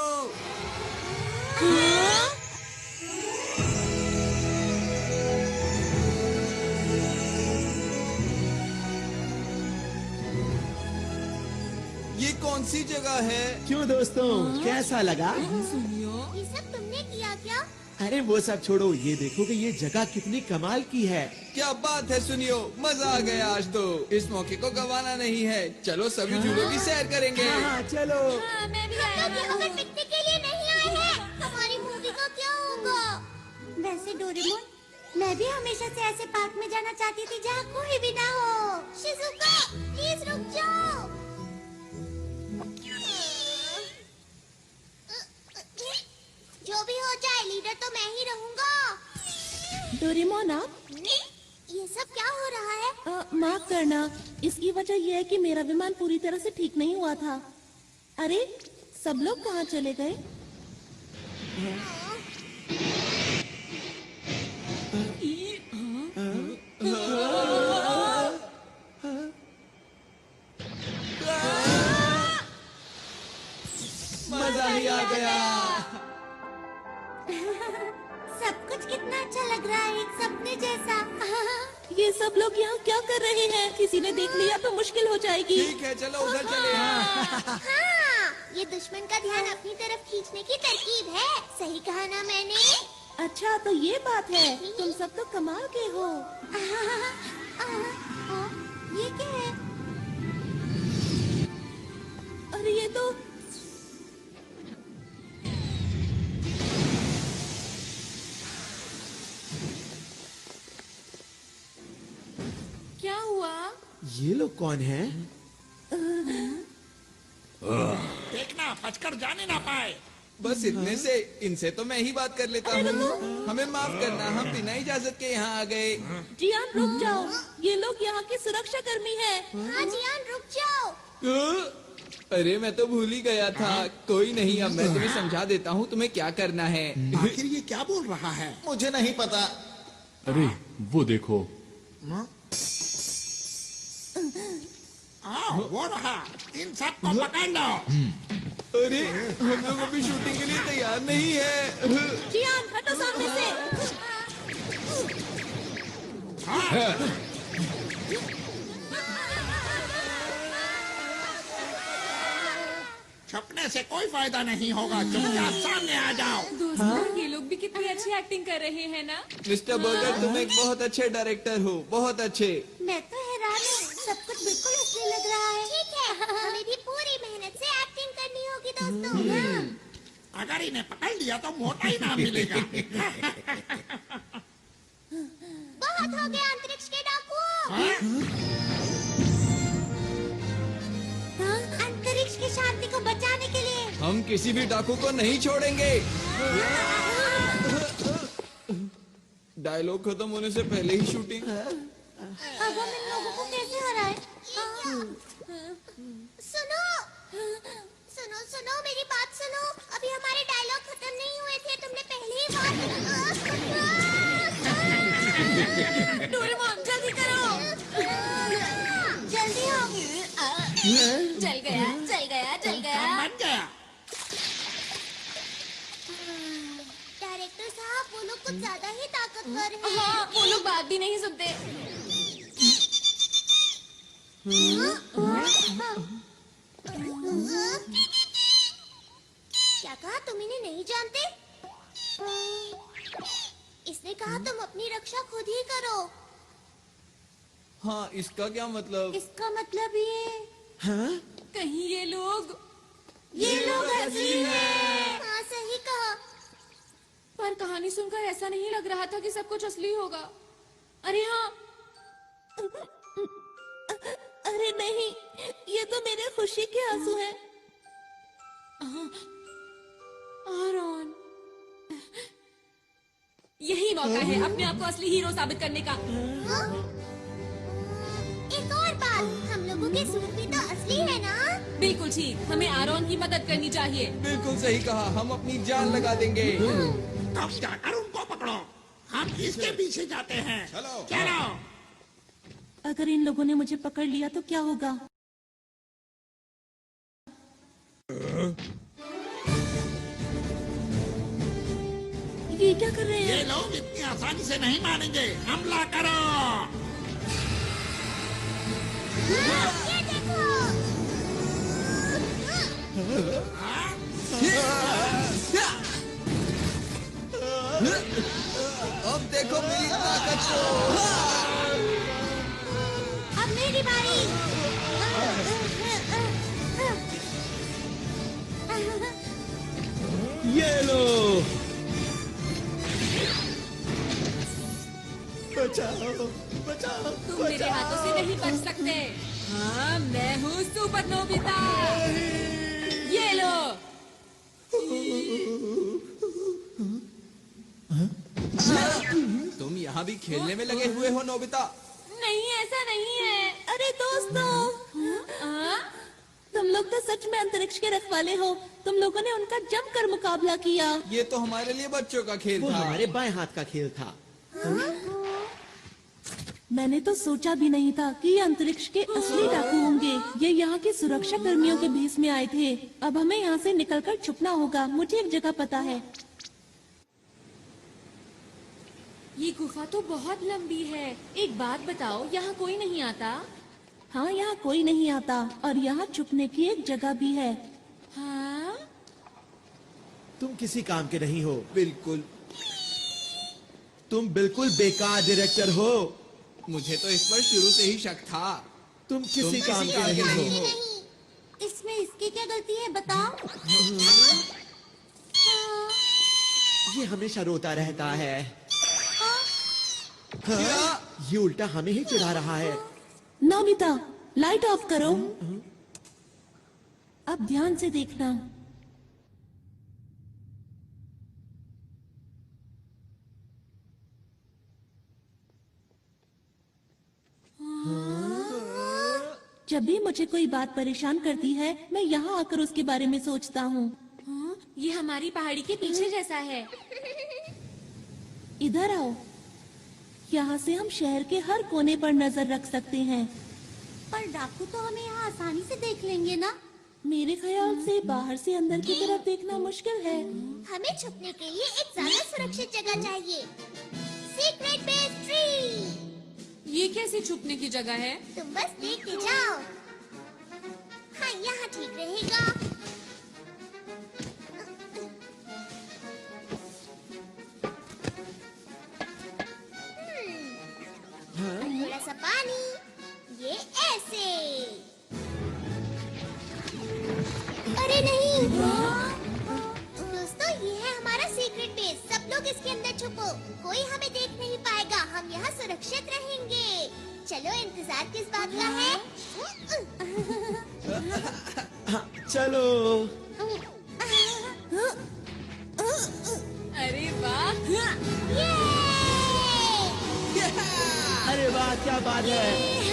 ये कौन सी जगह है? क्यों दोस्तों, कैसा लगा? सुनियो। ये सब तुमने किया क्या? अरे वो सब छोड़ो, ये देखो कि ये जगह कितनी कमाल की है। क्या बात है सुनियो, मजा आ गया आज तो। इस मौके को गंवाना नहीं है। चलो सभी झूलों की सैर करेंगे। हाँ, चलो। हाँ, मैं भी आया हम लोग यहाँ पिकनिक के लिए नहीं आए हैं। हमारी मूवी का क्या होगा? वैसे डोरेमोन, मैं भी हमेशा से ऐसे पार्क में जाना चाहती थी जहाँ कोई भी ना हो। शिजुका, प्लीज रुक जाओ। जो भी हो जाए, लीडर तो मैं ही रहूँगा। डोरेमोन, आप ये सब क्या हो रहा है? माफ करना, इसकी वजह यह है कि मेरा विमान पूरी तरह से ठीक नहीं हुआ था। अरे, सब लोग कहाँ चले गए? मजा ही आ गया। सब कुछ कितना अच्छा लग रहा है, एक सपने जैसा। ये सब लोग यहाँ क्या कर रहे हैं? किसी ने देख लिया तो मुश्किल हो जाएगी। ठीक है, चलो उधर चले। हाँ, ये दुश्मन का ध्यान अपनी तरफ खींचने की तरकीब है। सही कहा ना मैंने? अच्छा, तो ये बात है। तुम सब तो कमाल के हो। ये क्या है? अरे ये तो क्या हुआ? ये लोग कौन हैं? देखना बचकर जाने ना पाए। बस इतने से, इनसे तो मैं ही बात कर लेता हूँ। हमें माफ करना, हम बिना इजाजत के यहाँ आ गए। जियान, रुक जाओ। ये लोग यहाँ के सुरक्षा कर्मी हैं। हाँ जियान, रुक जाओ। अरे मैं तो भूल ही गया था। कोई नहीं, अब मैं तुम्हें समझा देता हूँ तुम्हें क्या करना है। आखिर ये क्या बोल रहा है? मुझे नहीं पता। अरे वो देखो। वो रहा, इन सब को पकड़ लो। अरे हम लोग अभी शूटिंग के लिए तैयार नहीं है। जियान, हटो सामने से। छपने से कोई फायदा नहीं होगा। चुपचाप सामने आ जाओ। दोस्तों, ये लोग भी कितनी अच्छी एक्टिंग कर रहे हैं ना। मिस्टर बर्गर, तुम एक बहुत अच्छे डायरेक्टर हो, बहुत अच्छे। मैं तो हैरान हूँ, सब कुछ बिल्कुल असली लग रहा है। ठीक अगर इन्हें पकड़ लिया तो मोटा ही नाम मिलेगा। बहुत हो गया अंतरिक्ष के डाकू। अंतरिक्ष की शांति को बचाने के लिए हम किसी भी डाकू को नहीं छोड़ेंगे। डायलॉग खत्म होने से पहले ही शूटिंग। अब हम इन लोगों को कैसे हराएं? सुनो सुनो सुनो मेरी बात सुनो। अभी हमारे डायलॉग खत्म नहीं हुए थे, तुमने पहले ही बात। डोरेमोन जल्दी करो। जल्दी हो। चल गया चल गया चल गया। बन गया। डायरेक्टर साहब वो लोग कुछ ज्यादा ही ताकतवर हैं। हाँ, वो लोग बात भी नहीं सुनते। क्या कहा? तुम इन्हें नहीं जानते? इसने कहा तुम अपनी रक्षा खुद ही करो। हाँ, इसका क्या मतलब? इसका मतलब ये हाँ? कहीं ये लोग असली हैं। हाँ सही कहा। पर कहानी सुनकर ऐसा नहीं लग रहा था कि सब कुछ असली होगा। अरे हाँ, अरे नहीं, ये तो मेरे खुशी के आंसू हैं। आरॉन, यही मौका है अपने आप को असली हीरो साबित करने का। एक और बात, हम लोगों के सूट भी तो असली है ना? बिल्कुल ठीक, हमें आरॉन की मदद करनी चाहिए। बिल्कुल सही कहा, हम अपनी जान लगा देंगे। तब जाकर उनको पकड़ो, हम इसके पीछे जाते हैं। चलो चलो। अगर इन लोगों ने मुझे पकड़ लिया तो क्या होगा? ये क्या कर रहे ये हैं? लोग इतनी आसानी से नहीं मानेंगे। हमला करो। ये देखो। अब देखो मेरी ताकत को। अब मेरी बारी। ये लो। बचाओ बचाओ। तुम मेरे हाथों से नहीं बच सकते। हाँ, मैं हूँ सुपर नोबिता। ये लो। तुम यहाँ भी खेलने में लगे हुए हो नोबिता? नहीं, ऐसा नहीं है। अरे दोस्तों, तुम लोग तो सच में अंतरिक्ष के रखवाले हो। तुम लोगों ने उनका जमकर मुकाबला किया। ये तो हमारे लिए बच्चों का खेल वो था। हमारे बाएं हाथ का खेल था। मैंने तो सोचा भी नहीं था कि ये अंतरिक्ष के असली डाकू होंगे। ये यहाँ के सुरक्षा कर्मियों के भेष में आए थे। अब हमें यहाँ से निकलकर छुपना होगा। मुझे एक जगह पता है। ये गुफा तो बहुत लंबी है। एक बात बताओ, यहाँ कोई नहीं आता? हाँ, यहाँ कोई नहीं आता और यहाँ छुपने की एक जगह भी है। हाँ? तुम किसी काम के नहीं हो। बिल्कुल। तुम बिल्कुल बेकार डायरेक्टर हो। मुझे तो इस पर शुरू से ही शक था। तुम किसी काम के नहीं हो। नहीं, इसमें इसकी क्या गलती है बताओ? ये हमेशा रोता रहता है। हाँ, ये उल्टा हमें ही चिढ़ा रहा है। नोबिता, लाइट ऑफ करो। अब ध्यान से देखना। जब भी मुझे कोई बात परेशान करती है, मैं यहाँ आकर उसके बारे में सोचता हूँ। हाँ, ये हमारी पहाड़ी के पीछे जैसा है। इधर आओ। यहाँ से हम शहर के हर कोने पर नजर रख सकते हैं। पर डाकू तो हमें यहाँ आसानी से देख लेंगे ना? मेरे ख्याल से बाहर से अंदर की तरफ देखना मुश्किल है। हमें छुपने के लिए एक ज्यादा सुरक्षित जगह चाहिए। Secret base tree. ये कैसी छुपने की जगह है? तुम बस देखते जाओ। हाँ, यहाँ ठीक रहेगा। थोड़ा सा पानी, ये ऐसे। अरे नहीं, लोग इसके अंदर छुपो, कोई हमें देख नहीं पाएगा, हम यहाँ सुरक्षित रहेंगे। चलो, इंतजार किस बात का है? हाँ, चलो। अरे वाह! अरे वाह, क्या बात है।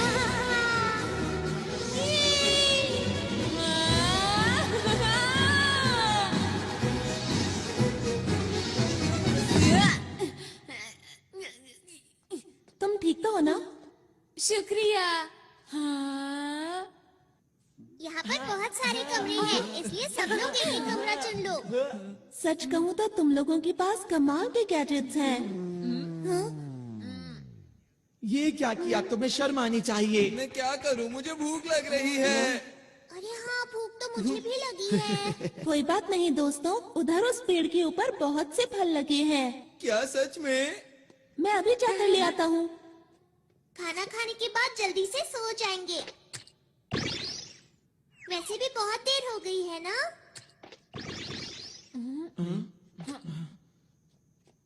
तुम ठीक तो हो ना? शुक्रिया। हाँ। यहाँ पर बहुत सारे कमरे हैं, इसलिए सब लोग एक ही कमरा चुन लो। सच कहूँ तो तुम लोगों के पास कमाल के गैजेट्स हैं। ये क्या किया? तुम्हें शर्म आनी चाहिए। मैं क्या करूं? मुझे भूख लग रही है। अरे हाँ, भूख तो मुझे भी लगी है। कोई बात नहीं दोस्तों, उधर उस पेड़ के ऊपर बहुत से फल लगे हैं। क्या सच में? मैं अभी जाकर ले आता हूँ। खाना खाने के बाद जल्दी से सो जाएंगे। वैसे भी बहुत देर हो गई है ना?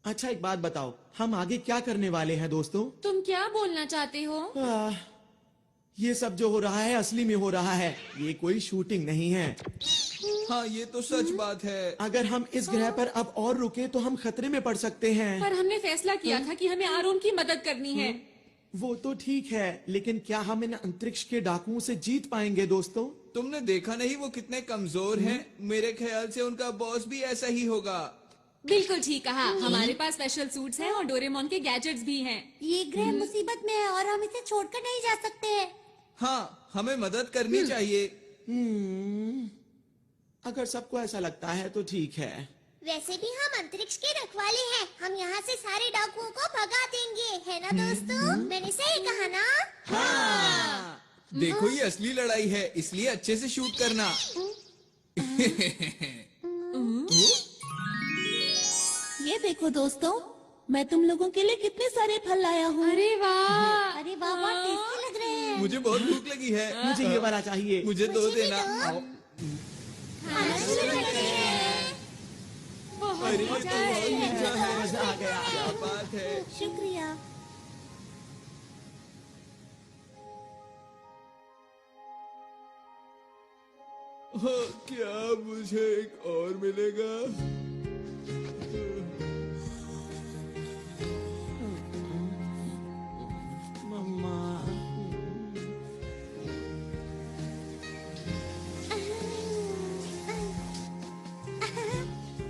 अच्छा, एक बात बताओ, हम आगे क्या करने वाले हैं दोस्तों? तुम क्या बोलना चाहते हो? ये सब जो हो रहा है असली में हो रहा है, ये कोई शूटिंग नहीं है। हाँ, ये तो सच बात है। अगर हम इस ग्रह पर अब और रुके तो हम खतरे में पड़ सकते हैं। पर हमने फैसला किया था कि हमें आरोन की मदद करनी है। वो तो ठीक है, लेकिन क्या हम इन अंतरिक्ष के डाकुओं से जीत पाएंगे दोस्तों? तुमने देखा नहीं वो कितने कमजोर हैं? मेरे ख्याल से उनका बॉस भी ऐसा ही होगा। बिल्कुल ठीक कहा। हमारे पास स्पेशल सूट्स हैं और डोरेमोन के गैजेट्स भी हैं। ये ग्रह मुसीबत में है और हम इसे छोड़कर नहीं जा सकते। हाँ, हमें मदद करनी चाहिए। अगर सबको ऐसा लगता है तो ठीक है। वैसे भी हम अंतरिक्ष के रखवाले हैं, हम यहाँ से सारे डाकुओं को भगा देंगे, है ना दोस्तों? मैंने सही कहा ना? हाँ। देखो, ये असली लड़ाई है, इसलिए अच्छे से शूट करना। ये देखो दोस्तों, मैं तुम लोगों के लिए कितने सारे फल लाया हूँ। अरे वाह! अरे वाह, बहुत टेस्टी लग रहे हैं। मुझे बहुत भूख लगी है। मुझे ये वाला चाहिए। मुझे दो मुझे भी देना। दो। आओ। खाना शुरू करते हैं। बहुत अरे, मजा तो है। बहुत मजा है। मजा आ गया। क्या बात है। शुक्रिया। हाँ, क्या मुझे एक और मिलेगा? मम्मा।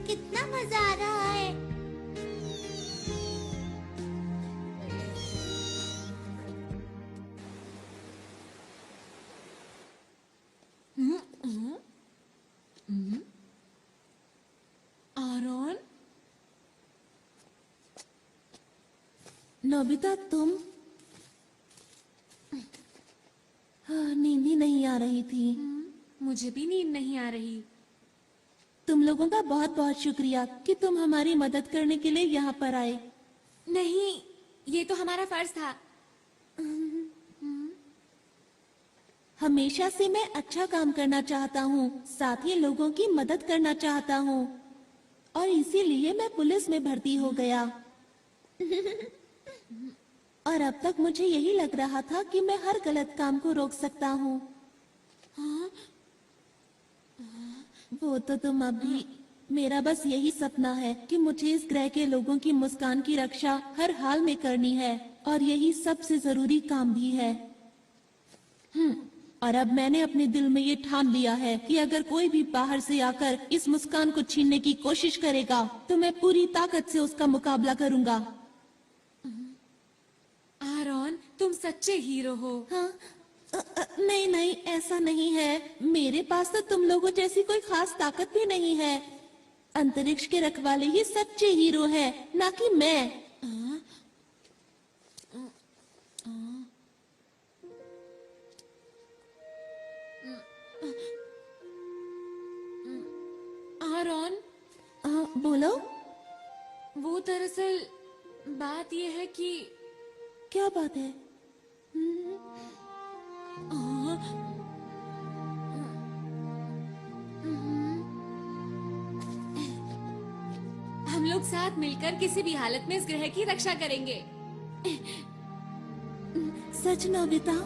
कितना मजा आ रहा है। आरोन, नोबिता, तुम? हाँ, नींद ही नहीं आ रही थी। मुझे भी नींद नहीं आ रही। तुम लोगों का बहुत बहुत शुक्रिया कि तुम हमारी मदद करने के लिए यहाँ पर आए। नहीं, ये तो हमारा फर्ज था। हमेशा से मैं अच्छा काम करना चाहता हूँ, साथ ही लोगों की मदद करना चाहता हूँ, और इसीलिए मैं पुलिस में भर्ती हो गया। और अब तक मुझे यही लग रहा था कि मैं हर गलत काम को रोक सकता हूँ। वो तो तुम अभी, मेरा बस यही सपना है कि मुझे इस ग्रह के लोगों की मुस्कान की रक्षा हर हाल में करनी है, और यही सबसे जरूरी काम भी है। और अब मैंने अपने दिल में ये ठान लिया है कि अगर कोई भी बाहर से आकर इस मुस्कान को छीनने की कोशिश करेगा तो मैं पूरी ताकत से उसका मुकाबला करूंगा। आरोन, तुम सच्चे हीरो हो। हाँ? नहीं नहीं, ऐसा नहीं है। मेरे पास तो तुम लोगों जैसी कोई खास ताकत भी नहीं है। अंतरिक्ष के रखवाले ही सच्चे हीरो हैं, ना कि मैं। आरोन, बोलो। वो दरअसल बात ये है कि क्या बात है? हम लोग लोग साथ मिलकर किसी भी हालत में इस ग्रह की रक्षा करेंगे। सच नोबिता?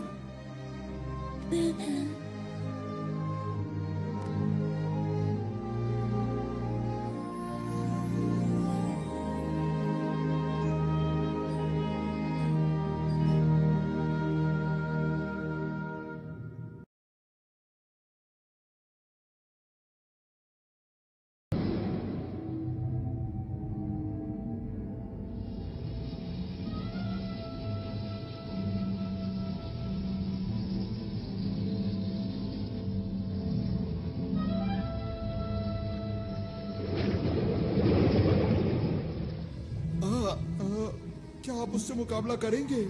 क्या आप उससे मुकाबला करेंगे?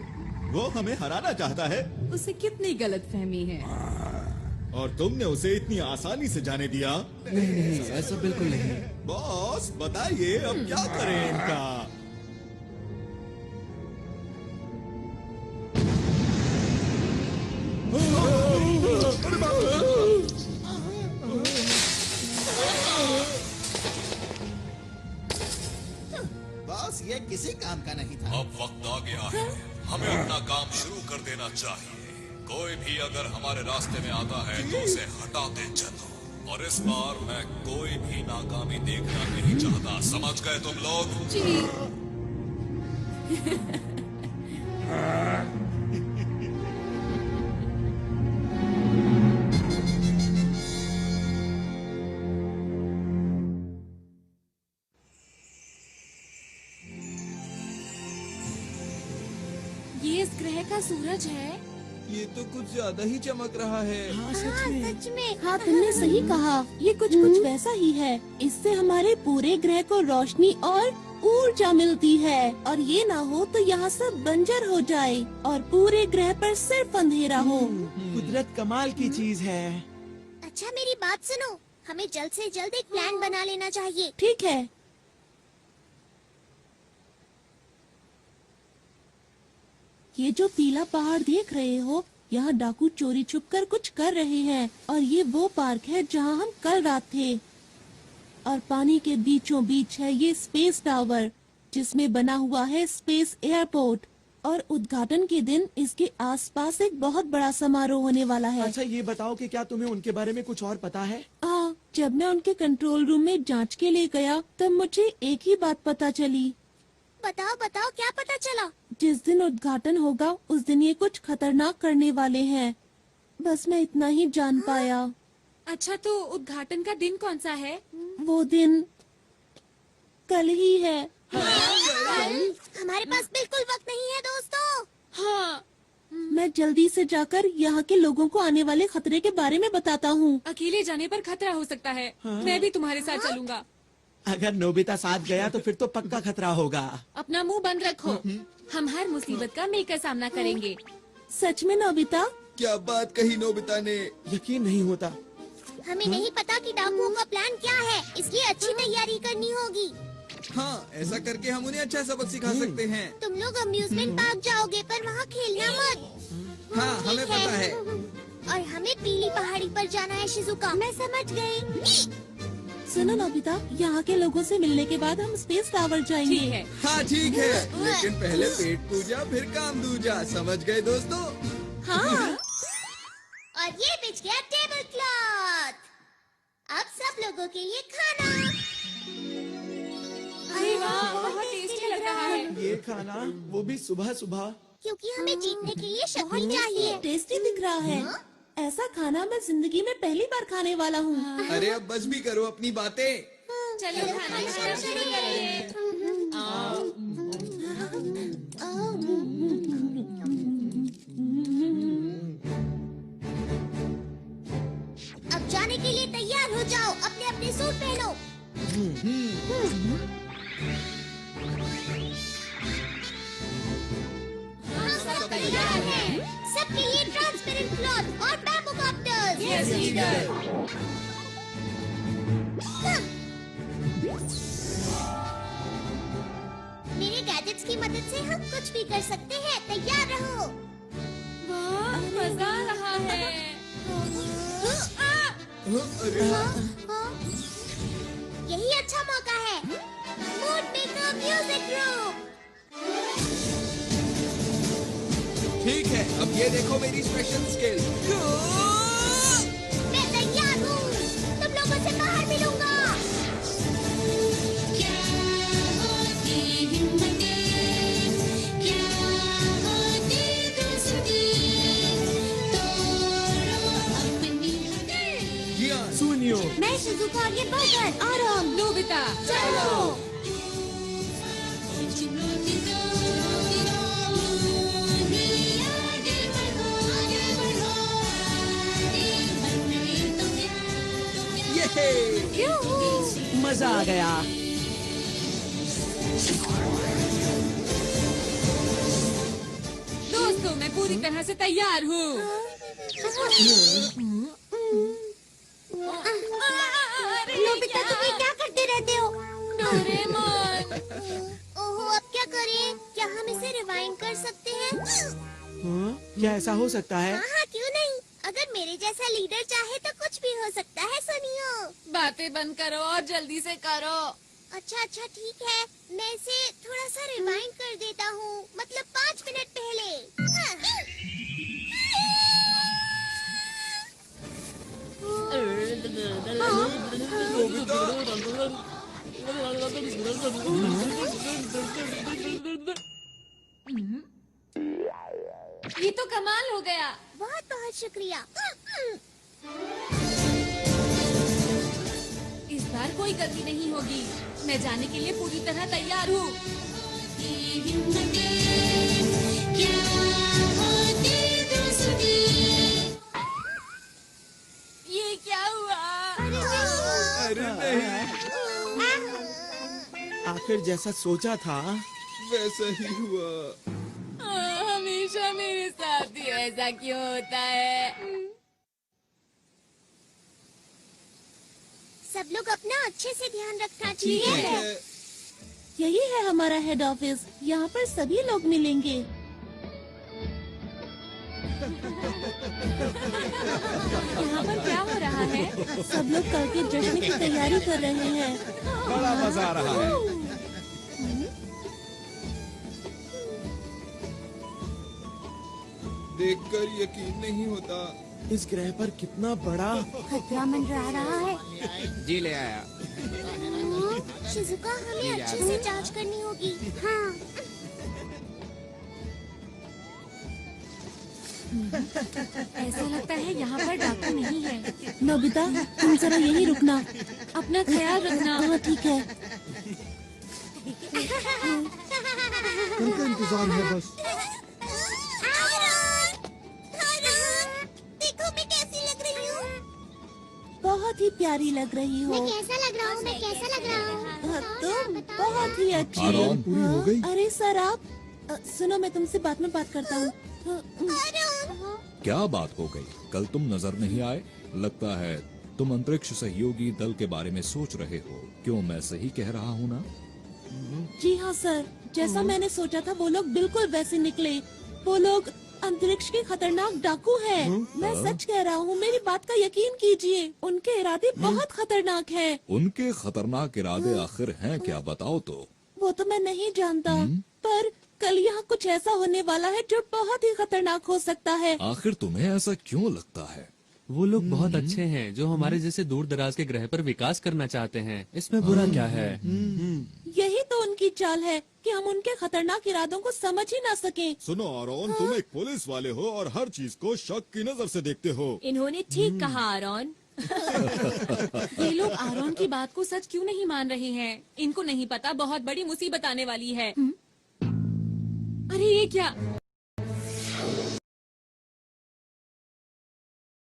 वो हमें हराना चाहता है उसे कितनी गलतफहमी है। और तुमने उसे इतनी आसानी से जाने दिया। नहीं, ऐसा बिल्कुल नहीं। बॉस बताइए अब क्या करें इनका? बॉस ये किसी काम का नहीं था। अब वक्त आ गया है, हमें अपना काम शुरू कर देना चाहिए। कोई भी अगर हमारे रास्ते में आता है तो उसे हटाते चलो। और इस बार मैं कोई भी नाकामी देखना नहीं चाहता, समझ गए तुम लोग? जी। ये इस ग्रह का सूरज है। ये तो कुछ ज्यादा ही चमक रहा है। हाँ सच में। हाँ तुमने सही कहा, ये कुछ वैसा ही है। इससे हमारे पूरे ग्रह को रोशनी और ऊर्जा मिलती है, और ये ना हो तो यहाँ सब बंजर हो जाए और पूरे ग्रह पर सिर्फ अंधेरा हो। कुदरत कमाल की चीज है। अच्छा मेरी बात सुनो, हमें जल्द से जल्द एक प्लान बना लेना चाहिए। ठीक है। ये जो पीला पहाड़ देख रहे हो, यहाँ डाकू चोरी छुपकर कुछ कर रहे हैं, और ये वो पार्क है जहाँ हम कल रात थे। और पानी के बीचों बीच है ये स्पेस टावर, जिसमें बना हुआ है स्पेस एयरपोर्ट। और उद्घाटन के दिन इसके आसपास एक बहुत बड़ा समारोह होने वाला है। अच्छा ये बताओ कि क्या तुम्हें उनके बारे में कुछ और पता है? हाँ, जब मैं उनके कंट्रोल रूम में जांच के लिए गया तब मुझे एक ही बात पता चली। बताओ बताओ क्या पता चला? जिस दिन उद्घाटन होगा उस दिन ये कुछ खतरनाक करने वाले हैं। बस मैं इतना ही जान पाया। अच्छा तो उद्घाटन का दिन कौन सा है? वो दिन कल ही है। हमारे पास बिल्कुल वक्त नहीं है दोस्तों। हाँ। मैं जल्दी से जाकर यहाँ के लोगों को आने वाले खतरे के बारे में बताता हूँ। अकेले जाने पर खतरा हो सकता है। मैं भी तुम्हारे साथ चलूंगा। अगर नोबिता साथ गया तो फिर तो पक्का खतरा होगा। अपना मुंह बंद रखो, हम हर मुसीबत का मिलकर सामना करेंगे। सच में नोबिता? क्या बात कही नोबिता ने। यकीन नहीं होता। हमें नहीं पता कि डाकुओं का प्लान क्या है, इसलिए अच्छी तैयारी करनी होगी। हाँ ऐसा करके हम उन्हें अच्छा सबक सिखा सकते हैं। तुम लोग अम्यूजमेंट पार्क जाओगे पर वहाँ खेलना मत। हाँ हमें पता है। और हमें पीली पहाड़ी पर जाना है शिजुका। मैं समझ गई। सुनो नोबिता, यहाँ के लोगों से मिलने के बाद हम स्पेस टावर जाएंगे। ठीक है। हाँ ठीक है, लेकिन पहले पेट पूजा फिर काम दूजा, समझ गए दोस्तों? हाँ। और ये बिछ गया टेबल क्लॉथ। अब सब लोगों के लिए खाना। अरे वाह, बहुत टेस्टी लग रहा है। ये खाना, वो भी सुबह सुबह। क्योंकि हमें जीतने के लिए शक्ति चाहिए। टेस्टी दिख रहा है। ऐसा खाना मैं जिंदगी में पहली बार खाने वाला हूँ। अरे अब बस भी करो अपनी बातें। चलो खाना खाना शुरू करिए। अब जाने के लिए तैयार हो जाओ, अपने अपने सूट पहनो। हम सब तैयार हैं। सबके लिए ट्रांसपेरेंट क्लॉथ और बैम्बू कॉप्टर्स। Yes leader. मेरे गैजेट्स की मदद से हम कुछ भी कर सकते हैं। तैयार रहो। वाह, मजा आ रहा है। अरे यही अच्छा मौका है। मूड में म्यूजिक ग्रुप। ठीक है, अब ये देखो मेरी स्पेशल स्किल। मैं तैयार हूँ, तुम लोगों से बाहर मिलूंगा। सुनियो, मैं शिजुका और ये बरगद। आराम। नोबिता चलो। मजा आ गया। दोस्तों, मैं पूरी तरह से तैयार हूँ। नोबिता, तुम ये क्या करते रहते हो? डोरेमोन। ओहो, अब क्या करें? क्या हम इसे रिवाइंड कर सकते हैं? हाँ? क्या ऐसा हो सकता है? हाँ, क्यों नहीं? अगर मेरे जैसा लीडर चाहे तो कुछ भी हो सकता है। सुनियो। बातें बंद करो और जल्दी से करो। अच्छा, ठीक है। मैं इसे थोड़ा सा रिवाइंड कर देता हूँ। मतलब 5 मिनट पहले। ये तो कमाल हो गया। बहुत बहुत शुक्रिया। इस बार कोई गलती नहीं होगी। मैं जाने के लिए पूरी तरह तैयार हूँ। ये क्या हुआ? अरे नहीं, आखिर जैसा सोचा था वैसा ही हुआ। हमेशा मेरे साथ ही ऐसा क्यों होता है? सब लोग अपना अच्छे से ध्यान रखना ठीक चाहिए। है। यही है हमारा हेड ऑफिस। यहाँ पर सभी लोग मिलेंगे। यहाँ पर क्या हो रहा है? सब लोग कल के जश्न की तैयारी कर रहे हैं। बड़ा मजा आ रहा है। देखकर यकीन नहीं होता। इस ग्रह पर कितना बड़ा खतरा मंडरा रहा है। जी ले आया। शिजुका, हमें अच्छे से जांच करनी होगी। हाँ। ऐसा लगता है यहाँ पर डाकू नहीं है। नोबिता, तुम जरा यहीं रुकना। अपना ख्याल रखना। हाँ, ठीक है। उनका इंतजार है बस। देखो मैं कैसी लग रही हूँ। बहुत ही प्यारी लग रही हो। मैं कैसा लग रहा हूँ? मैं कैसा लग रहा हूँ? तुम बहुत ही अच्छी आराम पूरी हो गई। अरे सर, आप सुनो, मैं तुमसे बाद में बात करता हूँ। क्या बात हो गई? कल तुम नजर नहीं आए। लगता है तुम अंतरिक्ष सहयोगी दल के बारे में सोच रहे हो। क्यों, मैं सही कह रहा हूँ ना? जी हाँ सर, जैसा मैंने सोचा था वो लोग बिल्कुल वैसे निकले। वो लोग अंतरिक्ष के खतरनाक डाकू हैं। मैं सच कह रहा हूँ, मेरी बात का यकीन कीजिए। उनके इरादे बहुत खतरनाक हैं। उनके खतरनाक इरादे आखिर हैं क्या, बताओ तो। वो तो मैं नहीं जानता, पर कल यहाँ कुछ ऐसा होने वाला है जो बहुत ही खतरनाक हो सकता है। आखिर तुम्हें ऐसा क्यों लगता है? वो लोग बहुत अच्छे हैं जो हमारे जैसे दूर दराज के ग्रह पर विकास करना चाहते हैं। इसमें बुरा क्या है? यही तो उनकी चाल है कि हम उनके खतरनाक इरादों को समझ ही ना सकें। सुनो आरोन, तुम एक पुलिस वाले हो और हर चीज को शक की नजर से देखते हो। इन्होंने ठीक कहा आरोन। ये लोग आरोन की बात को सच क्यों नहीं मान रहे हैं? इनको नहीं पता बहुत बड़ी मुसीबत आने वाली है। अरे ये क्या?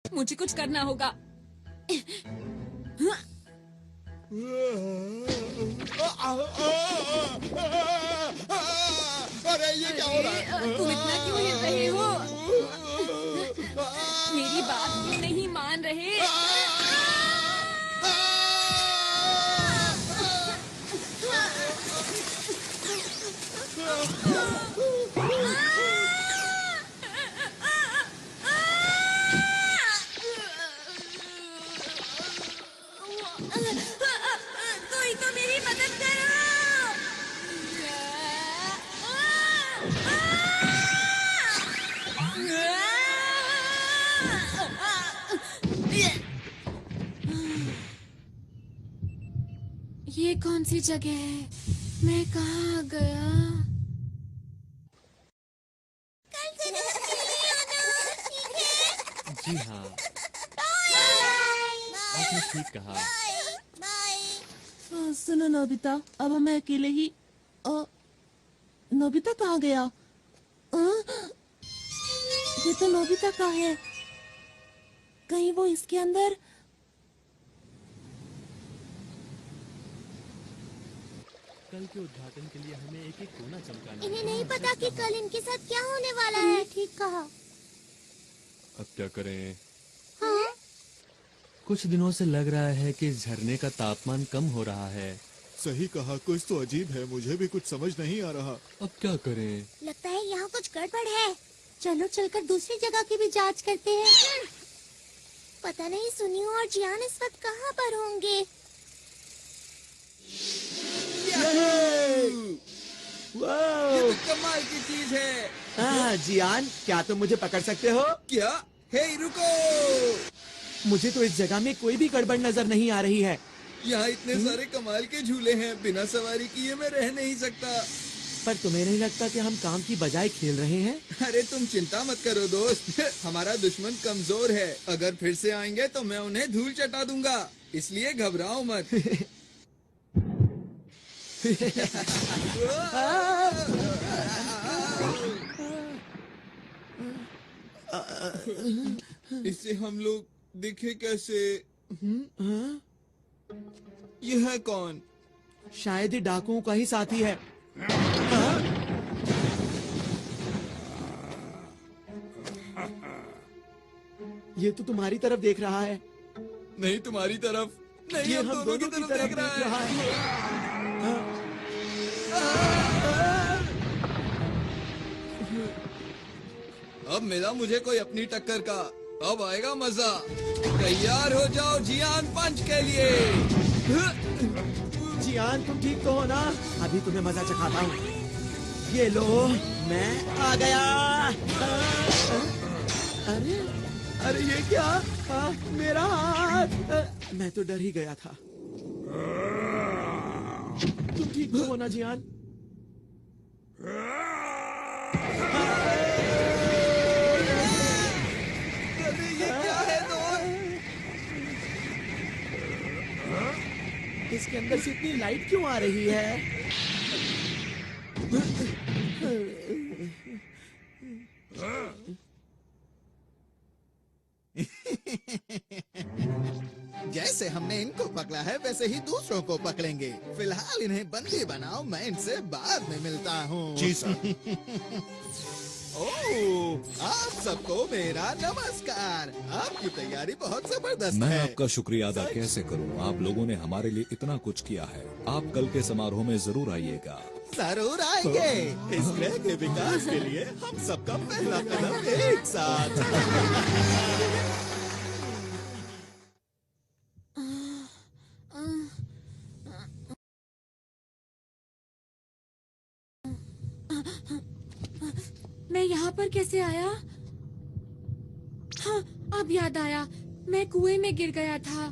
मुझे कुछ करना होगा। अरे ये क्या हो रहा है? तुम इतना क्यों हिल रहे हो? मेरी बात क्यों नहीं मान रहे? कोई तो मेरी मदद करो। ये कौन सी जगह है? मैं कहाँ आ गया? कल से नहीं आना, ठीक है? जी हाँ, आपने ठीक कहा। सुनो नोबिता, अब हमें अकेले ही नोबिता कहाँ गया? ये तो नोबिता का है। कहीं वो इसके अंदर? कल के उद्घाटन के लिए हमें एक एक कोना चमकाना इन्हें है। नहीं पता कि कल इनके साथ क्या होने वाला है। ठीक कहा। अब क्या करें? हाँ? कुछ दिनों से लग रहा है कि इस झरने का तापमान कम हो रहा है। सही कहा, कुछ तो अजीब है, मुझे भी कुछ समझ नहीं आ रहा। अब क्या करें? लगता है यहाँ कुछ गड़बड़ है। चलो चलकर दूसरी जगह की भी जांच करते हैं। पता नहीं सुनियो और जियान इस वक्त कहाँ पर होंगे। ये तो कमाल की चीज है। हाँ जियान, क्या तुम मुझे पकड़ सकते हो? क्या? हे रुको! मुझे तो इस जगह में कोई भी गड़बड़ नजर नहीं आ रही है। यहाँ इतने सारे कमाल के झूले हैं, बिना सवारी किए मैं रह नहीं सकता। पर तुम्हें नहीं लगता कि हम काम की बजाय खेल रहे हैं? अरे तुम चिंता मत करो दोस्त, हमारा दुश्मन कमजोर है। अगर फिर से आएंगे तो मैं उन्हें धूल चटा दूंगा, इसलिए घबराओ मत। इससे हम लोग दिखे कैसे? यह है कौन? शायद ही डाकुओं का ही साथी है। ये तो तुम्हारी तरफ देख रहा है। नहीं तुम्हारी तरफ, नहीं ये हम दोनों की तरफ देख रहा है। अब मिला मुझे कोई अपनी टक्कर का, अब आएगा मजा। तैयार हो जाओ जियान पंच के लिए। जियान तुम ठीक तो हो ना? अभी तुम्हें मजा चखाता हूँ। ये लो, मैं आ गया। अरे अरे ये क्या? मेरा हाथ! मैं तो डर ही गया था। तुम ठीक तो हो ना जियान? अरे ये क्या है दोस्त? इसके अंदर से इतनी लाइट क्यों आ रही है? जैसे हमने इनको पकड़ा है वैसे ही दूसरों को पकड़ेंगे। फिलहाल इन्हें बंदी बनाओ, मैं इनसे बाद में मिलता हूँ। जी सर। ओह, आप सबको मेरा नमस्कार। आपकी तैयारी बहुत जबरदस्त मैं है। आपका शुक्रिया अदा कैसे करूं? आप लोगों ने हमारे लिए इतना कुछ किया है। आप कल के समारोह में जरूर आइएगा। जरूर आएंगे। इस ग्रह के विकास के लिए हम सबका पहला कदम एक साथ। मैं यहाँ पर कैसे आया? हाँ, अब याद आया, मैं कुएं में गिर गया था।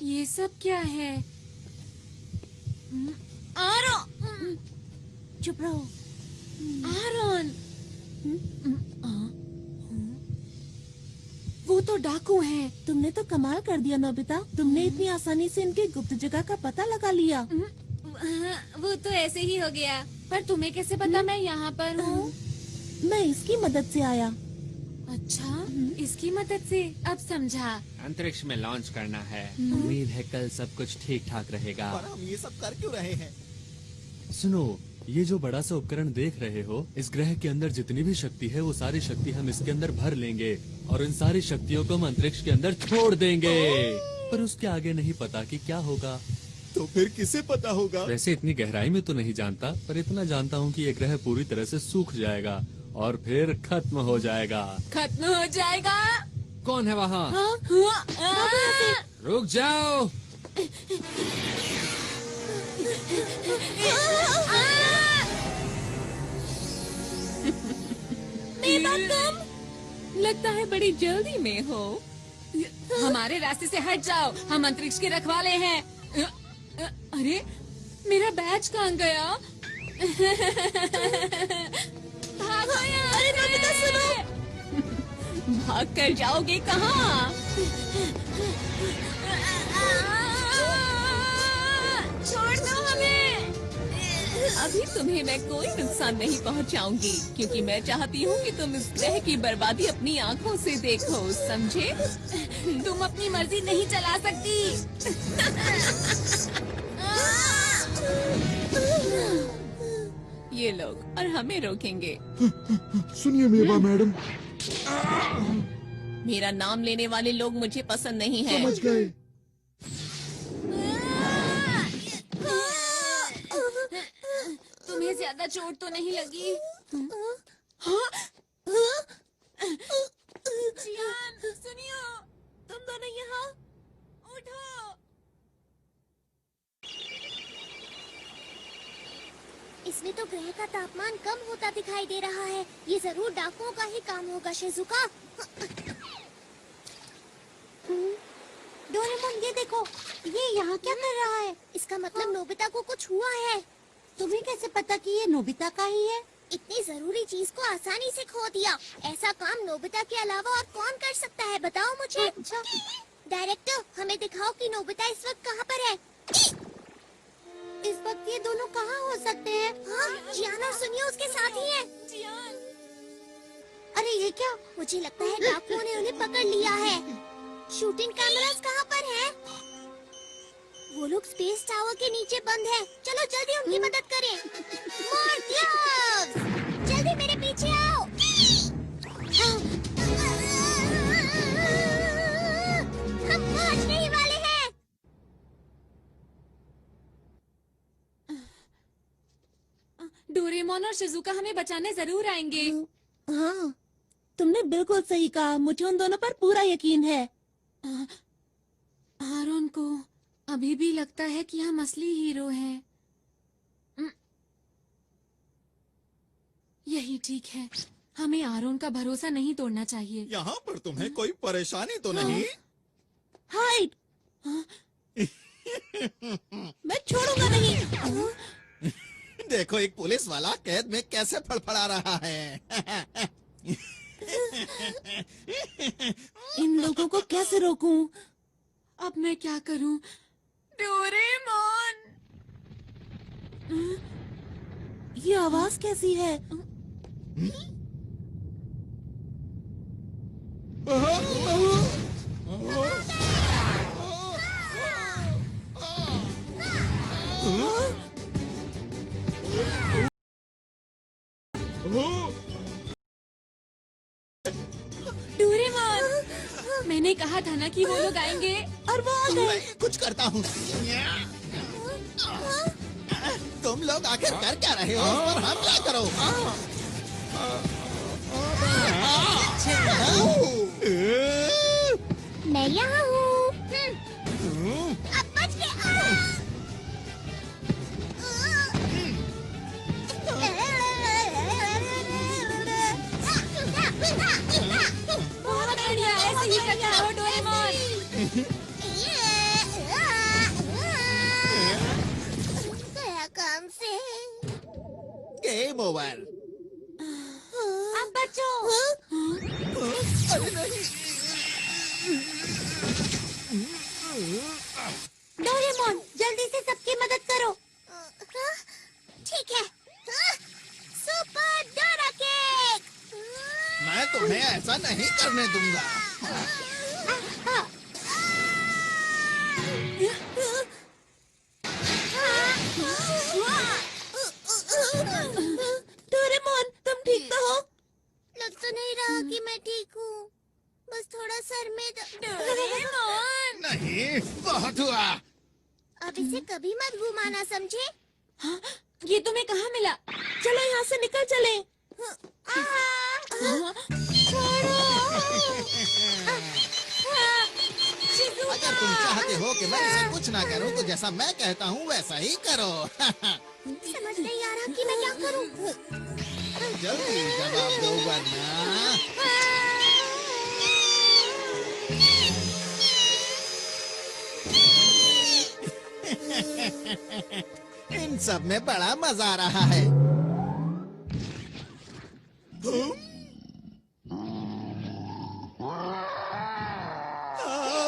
ये सब क्या है? आरोन, चुप रहो। आरोन, वो तो डाकू हैं। तुमने तो कमाल कर दिया नोबिता। तुमने इतनी आसानी से इनकी गुप्त जगह का पता लगा लिया। वो तो ऐसे ही हो गया। पर तुम्हें कैसे पता मैं यहाँ पर हूँ? मैं इसकी मदद से आया। अच्छा, इसकी मदद से, अब समझा। अंतरिक्ष में लॉन्च करना है। उम्मीद है कल सब कुछ ठीक ठाक रहेगा। पर हम ये सब कर क्यों रहे हैं? सुनो, ये जो बड़ा सा उपकरण देख रहे हो, इस ग्रह के अंदर जितनी भी शक्ति है वो सारी शक्ति हम इसके अंदर भर लेंगे और इन सारी शक्तियों को हम अंतरिक्ष के अंदर छोड़ देंगे। पर उसके आगे नहीं पता कि क्या होगा। तो फिर किसे पता होगा? वैसे इतनी गहराई में तो नहीं जानता, पर इतना जानता हूँ कि ये ग्रह पूरी तरह से सूख जाएगा और फिर खत्म हो जाएगा। खत्म हो जाएगा? कौन है वहाँ? रुक जाओ। मेरा कम लगता है बड़ी जल्दी में हो। हमारे रास्ते से हट जाओ, हम अंतरिक्ष के रखवाले हैं। अरे मेरा बैच कहाँ गया? भागो यहाँ अरे नोबिता सुनो, भाग कर जाओगे कहाँ? छोड़ दो हमें। अभी तुम्हें मैं कोई नुकसान नहीं पहुंचाऊंगी, क्योंकि मैं चाहती हूँ कि तुम इस ग्रह की बर्बादी अपनी आंखों से देखो, समझे? तुम अपनी मर्जी नहीं चला सकती। ये लोग और हमें रोकेंगे। सुनिए मेवा मैडम, मेरा नाम लेने वाले लोग मुझे पसंद नहीं है। समझ गए। तुम्हें ज्यादा चोट तो नहीं लगी? जियान, सुनियो, तुम दोनों यहाँ उठो। इसमें तो ग्रह का तापमान कम होता दिखाई दे रहा है। ये जरूर डाकुओं का ही काम होगा, शिजुका। डोरेमोन, ये देखो, ये यहाँ क्या कर रहा है? इसका मतलब नोबिता को कुछ हुआ है। तुम्हें कैसे पता कि ये नोबिता का ही है? इतनी जरूरी चीज को आसानी से खो दिया। ऐसा काम नोबिता के अलावा और कौन कर सकता है, बताओ मुझे। अच्छा डायरेक्टर, हमें दिखाओ कि नोबिता इस वक्त कहाँ पर है। इस वक्त ये दोनों कहाँ हो सकते हैं? हाँ, जियान और सुनियो उसके साथ ही हैं। जियान, अरे ये क्या? मुझे लगता है डाकुओं ने उन्हें पकड़ लिया है। शूटिंग कैमरास कहाँ पर हैं? वो लोग स्पेस टावर के नीचे बंद है। चलो जल्दी उनकी मदद करें। मॉर्टियस, जल्दी मेरे पीछे आओ। हम पहुंचने ही वाले हैं। डोरेमोन और शिजुका हमें बचाने जरूर आएंगे। हाँ, तुमने बिल्कुल सही कहा। मुझे उन दोनों पर पूरा यकीन है। आरोन को अभी भी लगता है कि हम असली हीरो हैं। यही ठीक है, हमें आरोन का भरोसा नहीं तोड़ना चाहिए। यहाँ पर तुम्हें कोई परेशानी तो नहीं? हाइड, मैं छोड़ूंगा नहीं। देखो, एक पुलिस वाला कैद में कैसे फड़फड़ा रहा है। इन लोगों को कैसे रोकूं? अब मैं क्या करूं? डोरेमोन, ये आवाज कैसी है? डोरेमोन, मैंने कहा था ना कि वो लोग आएंगे। और वो आ गए। मैं कुछ करता हूँ। तुम लोग आखिर कर क्या रहे हो? उस पर हमला करो। मैं यहाँ हूँ। अब बच के बहुत बढ़िया, ऐसे ही करते रहो डोरेमोन। गया काम से। Game over. अब बचो। अरे नहीं। डोरेमोन, जल्दी से सबकी मदद करो। ठीक है। Super Dora cake. मैं तुम्हें ऐसा नहीं करने दूंगा। डोरेमोन, तुम ठीक तो हो? लग तो नहीं रहा कि मैं ठीक हूँ। बस थोड़ा सर में डोरेमोन, नहीं, बहुत हुआ। अब इसे कभी मत घुमाना, समझे? हाँ, ये तुम्हें कहाँ मिला? चलो यहाँ से निकल चले। अगर तुम चाहते हो कि मैं इसे कुछ ना करूं, तो जैसा मैं कहता हूँ वैसा ही करो। समझ नहीं आ रहा कि मैं क्या करूँ। जल्दी जवाब दो वरना। इन सब में बड़ा मजा आ रहा है।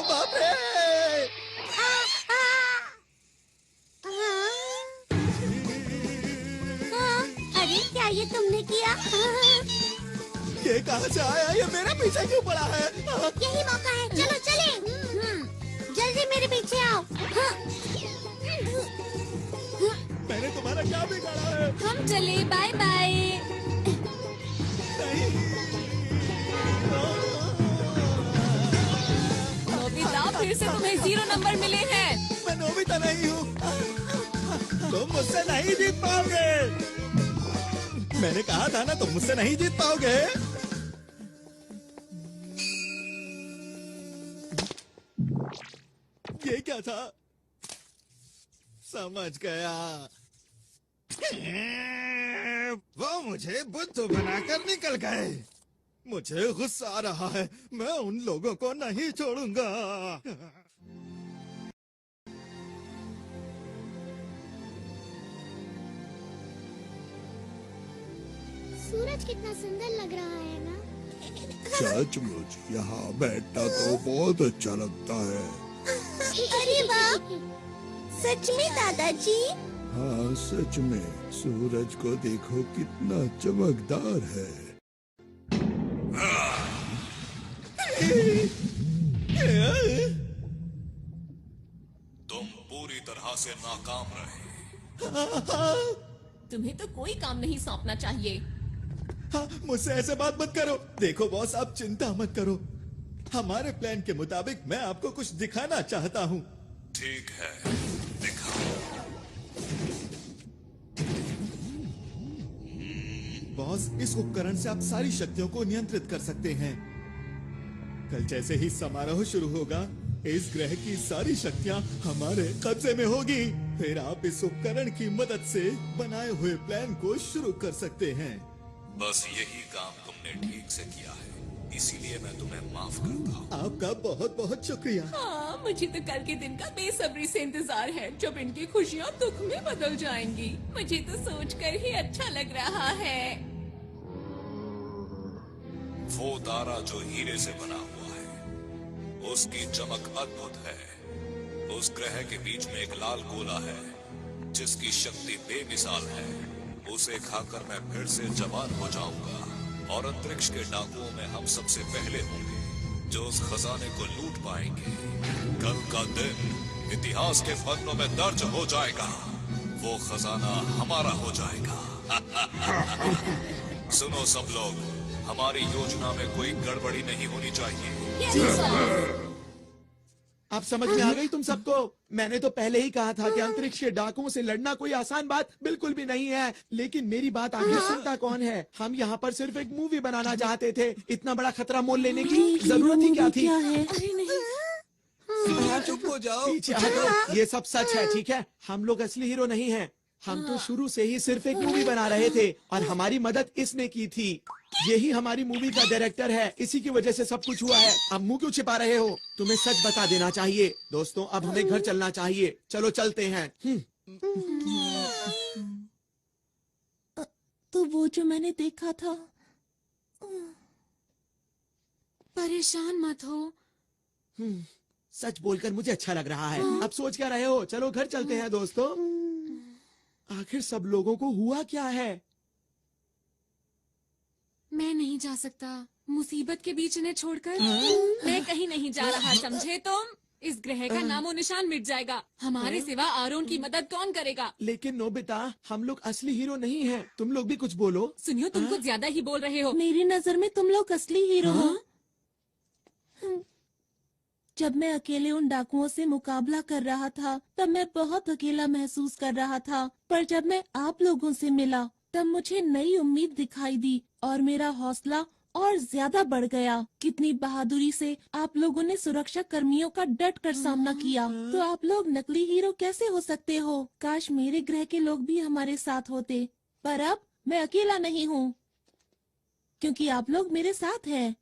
बाप रे! अरे क्या ये तुमने किया? ये कहाँ से आया? ये मेरे पीछे क्यों पड़ा है? यही मौका है, चलो चले। जल्दी मेरे पीछे आओ। मैंने तुम्हारा क्या बिगाड़ा है? हम चले, बाय बाय। नोबिता, फिर से तुम्हें 0 नंबर मिले हैं। मैं नोबिता नहीं हूँ। तुम मुझसे नहीं जीत पाओगे। मैंने कहा था ना, तुम मुझसे नहीं जीत पाओगे। ये क्या था? समझ गया। वो मुझे बुद्धू बनाकर निकल गए। मुझे गुस्सा आ रहा है। मैं उन लोगों को नहीं छोड़ूंगा। सूरज कितना सुंदर लग रहा है ना? सचमुच यहाँ बैठना तो बहुत अच्छा लगता है। अरे वाह! सच में दादाजी? हाँ सच में, सूरज को देखो कितना चमकदार है। तुम पूरी तरह से नाकाम रहे। तुम्हें तो कोई काम नहीं सौंपना चाहिए। हाँ, मुझसे ऐसे बात मत करो। देखो बॉस, आप चिंता मत करो। हमारे प्लान के मुताबिक मैं आपको कुछ दिखाना चाहता हूँ। ठीक है, दिखाओ। बॉस, इस उपकरण से आप सारी शक्तियों को नियंत्रित कर सकते हैं। कल जैसे ही समारोह शुरू होगा, इस ग्रह की सारी शक्तियाँ हमारे कब्जे में होगी। फिर आप इस उपकरण की मदद से बनाए हुए प्लान को शुरू कर सकते हैं। बस यही काम तुमने ठीक से किया है, इसीलिए मैं तुम्हें माफ करता हूँ। आपका बहुत बहुत शुक्रिया। हाँ, मुझे तो कल के दिन का बेसब्री से इंतजार है, जब इनकी खुशियाँ दुख में बदल जाएंगी। मुझे तो सोचकर ही अच्छा लग रहा है। वो तारा जो हीरे से बना हुआ है, उसकी चमक अद्भुत है। उस ग्रह के बीच में एक लाल गोला है, जिसकी शक्ति बेमिसाल है। उसे खाकर मैं फिर से जवान हो जाऊंगा, और अंतरिक्ष के डाकुओं में हम सबसे पहले होंगे जो उस खजाने को लूट पाएंगे। कल का दिन इतिहास के पन्नों में दर्ज हो जाएगा। वो खजाना हमारा हो जाएगा। सुनो सब लोग, हमारी योजना में कोई गड़बड़ी नहीं होनी चाहिए। आप समझ में आ गई तुम सबको? मैंने तो पहले ही कहा था कि अंतरिक्ष के डाकुओं से लड़ना कोई आसान बात बिल्कुल भी नहीं है। लेकिन मेरी बात आगे सुनता कौन है? हम यहाँ पर सिर्फ एक मूवी बनाना चाहते थे। इतना बड़ा खतरा मोल लेने की जरूरत ही क्या थी? अरे नहीं, चुप हो जाओ। पीछे हटो। ये सब सच है, ठीक है? हम लोग असली हीरो नहीं हैं। हम तो शुरू से ही सिर्फ एक मूवी बना रहे थे और हमारी मदद इसने की थी। यही हमारी मूवी का डायरेक्टर है, इसी की वजह से सब कुछ हुआ है। अब मुंह क्यों छिपा रहे हो? तुम्हें सच बता देना चाहिए। दोस्तों, अब हमें घर चलना चाहिए। चलो चलते हैं। तो वो जो मैंने देखा था। परेशान मत हो। सच बोलकर मुझे अच्छा लग रहा है। अब सोच क्या रहे हो? चलो घर चलते हैं दोस्तों। आखिर सब लोगों को हुआ क्या है? मैं नहीं जा सकता मुसीबत के बीच इन्हें छोड़कर। मैं कहीं नहीं जा रहा, समझे तुम? इस ग्रह का नामो निशान मिट जाएगा। हमारे सिवा आरोन की मदद कौन करेगा? लेकिन नोबिता, हम लोग असली हीरो नहीं हैं। तुम लोग भी कुछ बोलो। सुनियो, तुम कुछ ज्यादा ही बोल रहे हो। मेरी नजर में तुम लोग असली हीरो हो। जब मैं अकेले उन डाकुओं से मुकाबला कर रहा था, तब मैं बहुत अकेला महसूस कर रहा था। पर जब मैं आप लोगों से मिला, तब मुझे नई उम्मीद दिखाई दी और मेरा हौसला और ज्यादा बढ़ गया। कितनी बहादुरी से आप लोगों ने सुरक्षा कर्मियों का डट कर सामना किया। तो आप लोग नकली हीरो कैसे हो सकते हो? काश मेरे ग्रह के लोग भी हमारे साथ होते। पर अब मैं अकेला नहीं हूँ, क्योंकि आप लोग मेरे साथ हैं।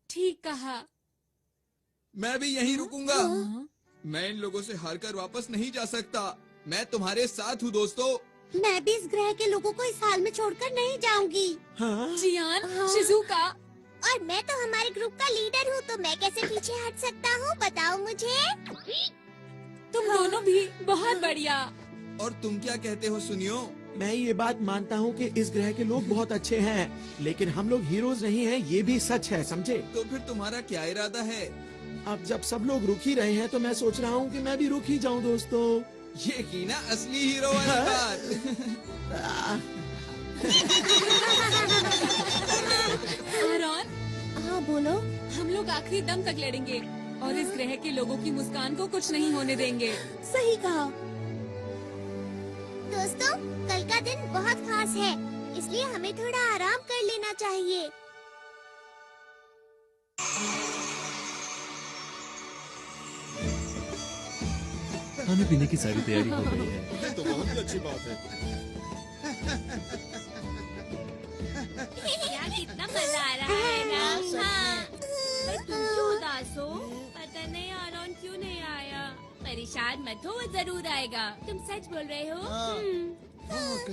ठीक कहा। मैं भी यहीं रुकूंगा। मैं इन लोगों से हारकर वापस नहीं जा सकता। मैं तुम्हारे साथ हूँ दोस्तों। मैं भी इस ग्रह के लोगों को इस हाल में छोड़कर नहीं जाऊंगी। हाँ? जियान, शिजुका, और मैं तो हमारे ग्रुप का लीडर हूँ, तो मैं कैसे पीछे हट सकता हूँ, बताओ मुझे। तुम दोनों भी बहुत बढ़िया। और तुम क्या कहते हो सुनियो? मैं ये बात मानता हूँ कि इस ग्रह के लोग बहुत अच्छे हैं, लेकिन हम लोग हीरोज नहीं हैं, ये भी सच है, समझे? तो फिर तुम्हारा क्या इरादा है? अब जब सब लोग रुक ही रहे हैं तो मैं सोच रहा हूँ कि मैं भी रुक ही जाऊँ दोस्तों। ये की ना असली हीरो वाली बात। आरॉन, हाँ बोलो। हम लोग आखिरी दम तक लड़ेंगे और इस ग्रह के लोगों की मुस्कान को कुछ नहीं होने देंगे। सही कहा। दोस्तों, कल का दिन बहुत खास है, इसलिए हमें थोड़ा आराम कर लेना चाहिए। खाने पीने की सारी तैयारी हो गई है। ये तो बहुत ही अच्छी बात है। यार कितना मजा आ रहा है ना। हाँ। पर तुम क्यों उदास हो? पता नहीं आरॉन क्यों नहीं आया। परेशान मत हो, वो जरूर आएगा। तुम सच बोल रहे हो?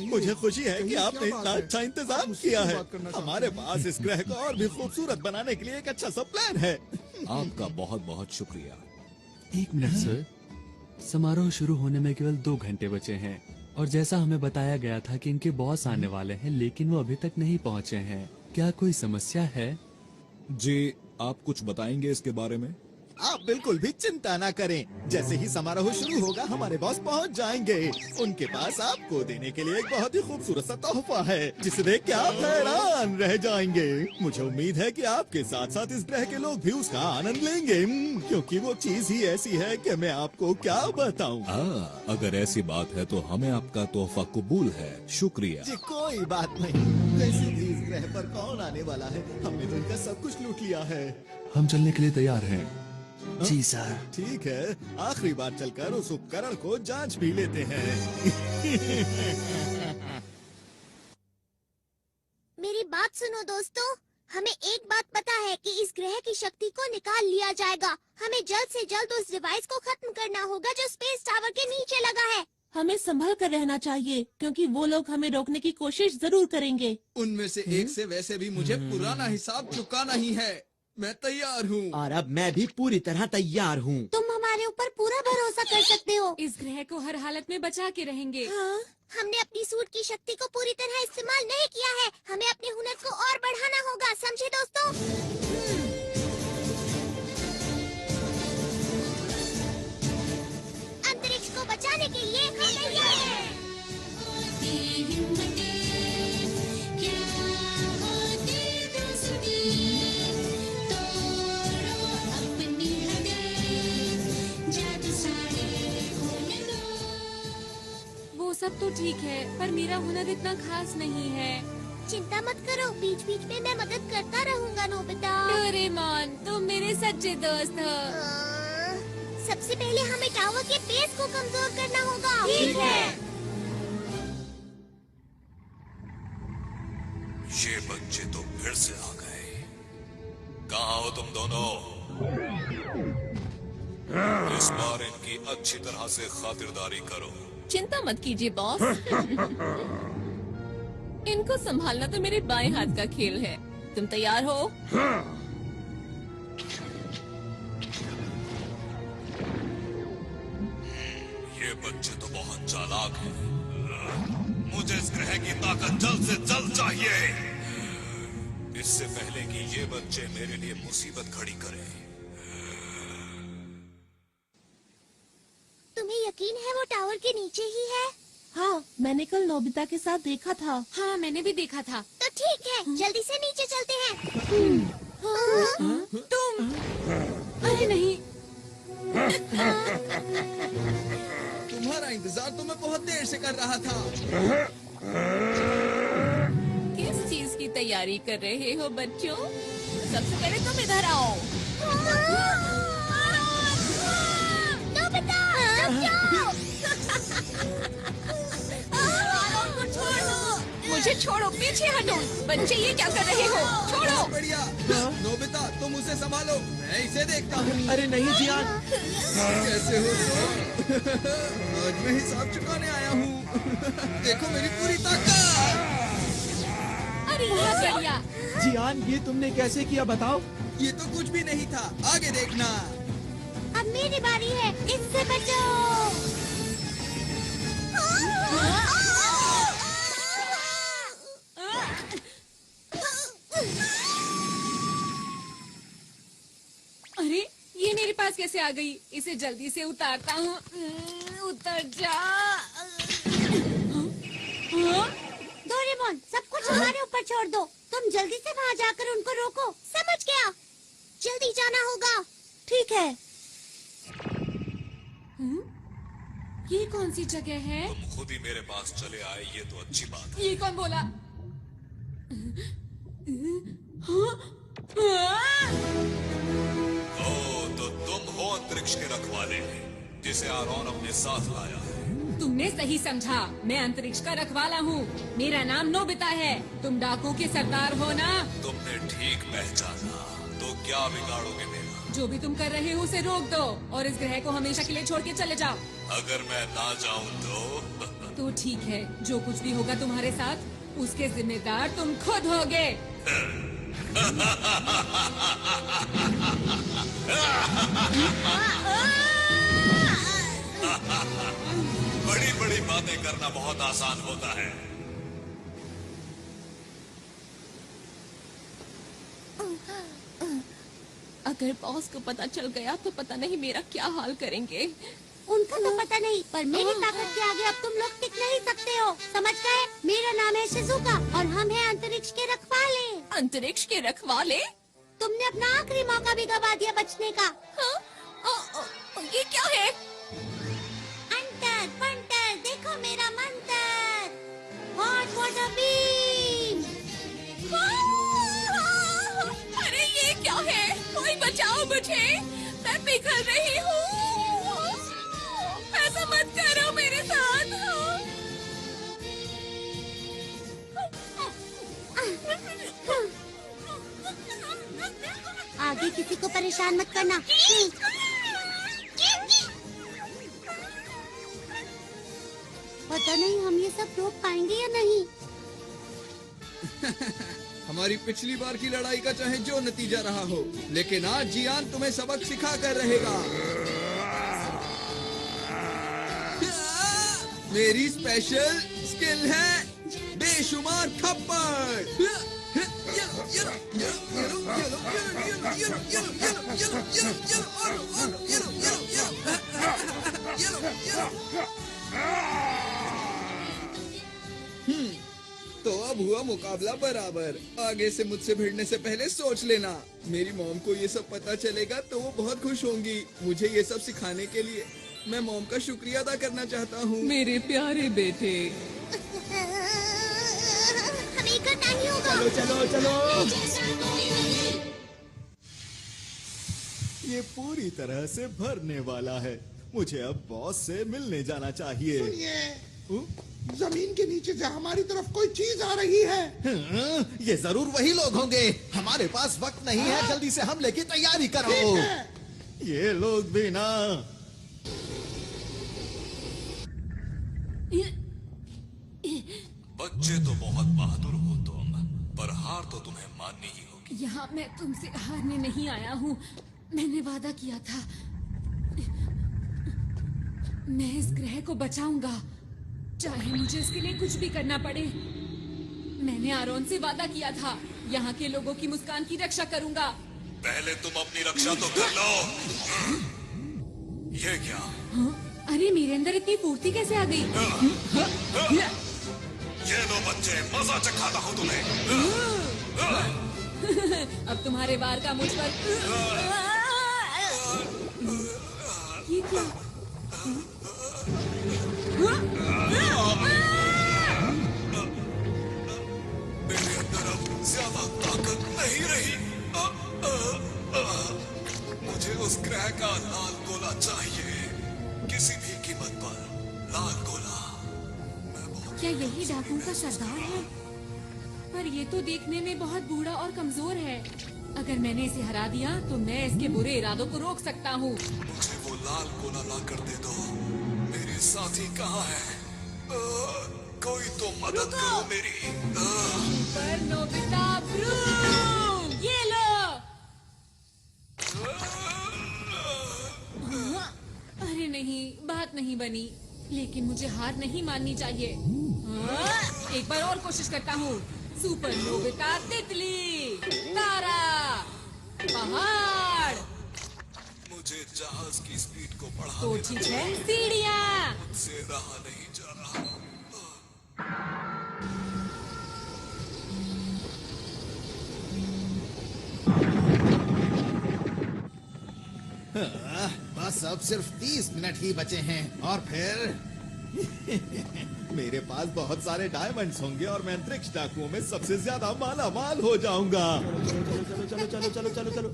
मुझे खुशी है कि आपने इतना अच्छा इंतजाम किया है। हमारे पास इस ग्रह को और भी खूबसूरत बनाने के लिए एक अच्छा सा प्लान है। आपका बहुत बहुत शुक्रिया। 1 मिनट सर, समारोह शुरू होने में केवल 2 घंटे बचे हैं और जैसा हमें बताया गया था कि इनके बॉस आने वाले हैं, लेकिन वो अभी तक नहीं पहुंचे हैं। क्या कोई समस्या है? जी, आप कुछ बताएंगे इसके बारे में? आप बिल्कुल भी चिंता ना करें। जैसे ही समारोह शुरू होगा हमारे बॉस पहुंच जाएंगे। उनके पास आपको देने के लिए एक बहुत ही खूबसूरत सा तोहफा है, जिसे देख के आप हैरान रह जाएंगे। मुझे उम्मीद है कि आपके साथ साथ इस ग्रह के लोग भी उसका आनंद लेंगे, क्योंकि वो चीज ही ऐसी है कि मैं आपको क्या बताऊं। अगर ऐसी बात है तो हमें आपका तोहफा कबूल है। शुक्रिया जी कोई बात नहीं। वैसे भी इस ग्रह पर कौन आने वाला है? हमने तो इनका सब कुछ लूट लिया है। हम चलने के लिए तैयार हैं। जी सर। ठीक है, आखिरी बार चलकर उस उपकरण को जांच भी लेते हैं। मेरी बात सुनो दोस्तों, हमें एक बात पता है कि इस ग्रह की शक्ति को निकाल लिया जाएगा। हमें जल्द से जल्द उस डिवाइस को खत्म करना होगा जो स्पेस टावर के नीचे लगा है। हमें संभल कर रहना चाहिए, क्योंकि वो लोग हमें रोकने की कोशिश जरूर करेंगे। उनमें से एक से वैसे भी मुझे पुराना हिसाब चुकाना ही है। मैं तैयार हूँ। और अब मैं भी पूरी तरह तैयार हूँ। तुम हमारे ऊपर पूरा भरोसा कर सकते हो। इस ग्रह को हर हालत में बचा के रहेंगे। हाँ, हमने अपनी सूट की शक्ति को पूरी तरह इस्तेमाल नहीं किया है। हमें अपने हुनर को और बढ़ाना होगा, समझे दोस्तों? अंतरिक्ष को बचाने के लिए हम तैयार हैं। वो सब तो ठीक है, पर मेरा हुनर इतना खास नहीं है। चिंता मत करो, बीच बीच में मैं मदद करता रहूंगा नोबिता। डोरेमोन, तुम मेरे सच्चे दोस्त हो। सबसे पहले हमें टावर के बेस को कमजोर करना होगा। ठीक है। ये बच्चे तो फिर से आ गए। कहाँ हो तुम दोनों? इस बार इनकी अच्छी तरह से खातिरदारी करो। चिंता मत कीजिए बॉस। इनको संभालना तो मेरे बाएं हाथ का खेल है। तुम तैयार हो? ये बच्चे तो बहुत चालाक हैं। मुझे इस ग्रह की ताकत जल्द से जल्द चाहिए, इससे पहले कि ये बच्चे मेरे लिए मुसीबत खड़ी करें। तुम्हें यकीन है वो टावर के नीचे ही है? हाँ, मैंने कल नोबिता के साथ देखा था। हाँ, मैंने भी देखा था। तो ठीक है, जल्दी से नीचे चलते हैं। तुम? अरे नहीं। तुम्हारा इंतजार तो मैं बहुत देर से कर रहा था। किस चीज की तैयारी कर रहे हो बच्चों? सबसे पहले तुम इधर आओ। नोबिता, रुक जाओ। मुझे छोड़ो, पीछे हटो। बच्चे ये क्या कर रहे हो? छोड़ो। बढ़िया। नोबिता तुम उसे संभालो, मैं इसे देखता हूँ। अरे नहीं जियान। कैसे हो तुम? आज मैं हिसाब चुकाने आया हूँ। देखो मेरी पूरी ताकत। अरे बहुत बढ़िया। जियान ये तुमने कैसे किया बताओ? ये तो कुछ भी नहीं था, आगे देखना। अब मेरी बारी है, इससे बचो। अरे ये मेरे पास कैसे आ गई? इसे जल्दी से उतारता हूँ। उतर जा। डोरेमोन, सब कुछ हमारे ऊपर छोड़ दो। तुम जल्दी से वहाँ जाकर उनको रोको। समझ गया? जल्दी जाना होगा। ठीक है। ये कौन सी जगह है? तुम खुद ही मेरे पास चले आए, ये तो अच्छी बात है। ये कौन बोला? तो तुम हो अंतरिक्ष के रखवाले, जिसे आरोन अपने साथ लाया है। तुमने सही समझा, मैं अंतरिक्ष का रखवाला हूँ। मेरा नाम नोबिता है। तुम डाकुओं के सरदार हो ना? तुमने ठीक पहचाना। तो क्या बिगाड़ोगे मेरा? जो भी तुम कर रहे हो उसे रोक दो और इस ग्रह को हमेशा के लिए छोड़ के चले जाओ। अगर मैं ना जाऊँ तो ठीक है, जो कुछ भी होगा तुम्हारे साथ, उसके जिम्मेदार तुम खुद होगे। बड़ी बड़ी बातें करना बहुत आसान होता है। अगर बॉस को पता चल गया तो पता नहीं मेरा क्या हाल करेंगे। उनको तो पता नहीं, पर मेरी ताकत के आगे अब तुम लोग टिक नहीं सकते हो। समझ गए? मेरा नाम है शिजुका और हम हैं अंतरिक्ष के रखवाले। अंतरिक्ष के रखवाले? तुमने अपना आखिरी मौका भी गवा दिया बचने का। ये क्या है? अंतर पंटर, देखो मेरा मंत्र। Hot water beam. अरे ये क्या है? कोई बचाओ मुझे, मैं पिघल रही हूँ। ऐसा मत करो मेरे साथ। आगे किसी को परेशान मत करना। पता नहीं हम ये सब रोक पाएंगे या नहीं। हमारी पिछली बार की लड़ाई का चाहे जो नतीजा रहा हो, लेकिन आज जियान तुम्हें सबक सिखा कर रहेगा। मेरी स्पेशल स्किल है बेशुमार थप्पड़। तो अब हुआ मुकाबला बराबर। आगे से मुझसे भिड़ने से पहले सोच लेना। मेरी मॉम को ये सब पता चलेगा तो वो बहुत खुश होंगी। मुझे ये सब सिखाने के लिए मैं मॉम का शुक्रिया अदा करना चाहता हूँ। मेरे प्यारे बेटे। हमें करना ही होगा। चलो चलो चलो। ये पूरी तरह से भरने वाला है। मुझे अब बॉस से मिलने जाना चाहिए। सुनिए, जमीन के नीचे से हमारी तरफ कोई चीज आ रही है। ये जरूर वही लोग होंगे। हमारे पास वक्त नहीं है, जल्दी से हमले की तैयारी करो। ये लोग भी ना। बच्चे तो बहुत बहादुर हो तुम, पर हार तो तुम्हें माननी ही होगी। यहाँ मैं तुमसे हारने नहीं आया हूँ। मैंने वादा किया था, मैं इस ग्रह को बचाऊंगा, चाहे मुझे इसके लिए कुछ भी करना पड़े। मैंने आरोन से वादा किया था, यहाँ के लोगों की मुस्कान की रक्षा करूंगा। पहले तुम अपनी रक्षा तो कर लो। ये क्या? हाँ? अरे मेरे अंदर इतनी फुर्ती कैसे आ गई? ये लो बच्चे, मजा चखाता हूँ तुम्हें। अब तुम्हारे वार का मुझ पर ये क्या? मेरे अंदर अब ज्यादा ताकत नहीं रही। मुझे उस ग्रह का लाल गोला चाहिए, किसी भी कीमत पर लाल गोला। क्या यही डाकुओं का सरदार है? पर ये तो देखने में बहुत बूढ़ा और कमजोर है। अगर मैंने इसे हरा दिया तो मैं इसके बुरे इरादों को रोक सकता हूँ। मुझे वो लाल गोला ला कर दे दो। मेरे साथी कहाँ है? कोई तो मदद करो मेरी। पर नोबिता ब्रूम, ये लो। अरे नहीं, बात नहीं बनी, लेकिन मुझे हार नहीं माननी चाहिए। एक बार और कोशिश करता हूँ। सुपर नोबिता तितली, तारा, पहाड़। मुझे जहाज की स्पीड को बढ़ाने तो ठीक है, सीढ़ियाँ। मुझसे रहा नहीं जा रहा। बस अब सिर्फ 30 मिनट ही बचे हैं और फिर मेरे पास बहुत सारे डायमंड्स होंगे और मैं अंतरिक्ष डाकुओं में सबसे ज्यादा माला माल हो जाऊंगा। चलो चलो चलो चलो चलो चलो।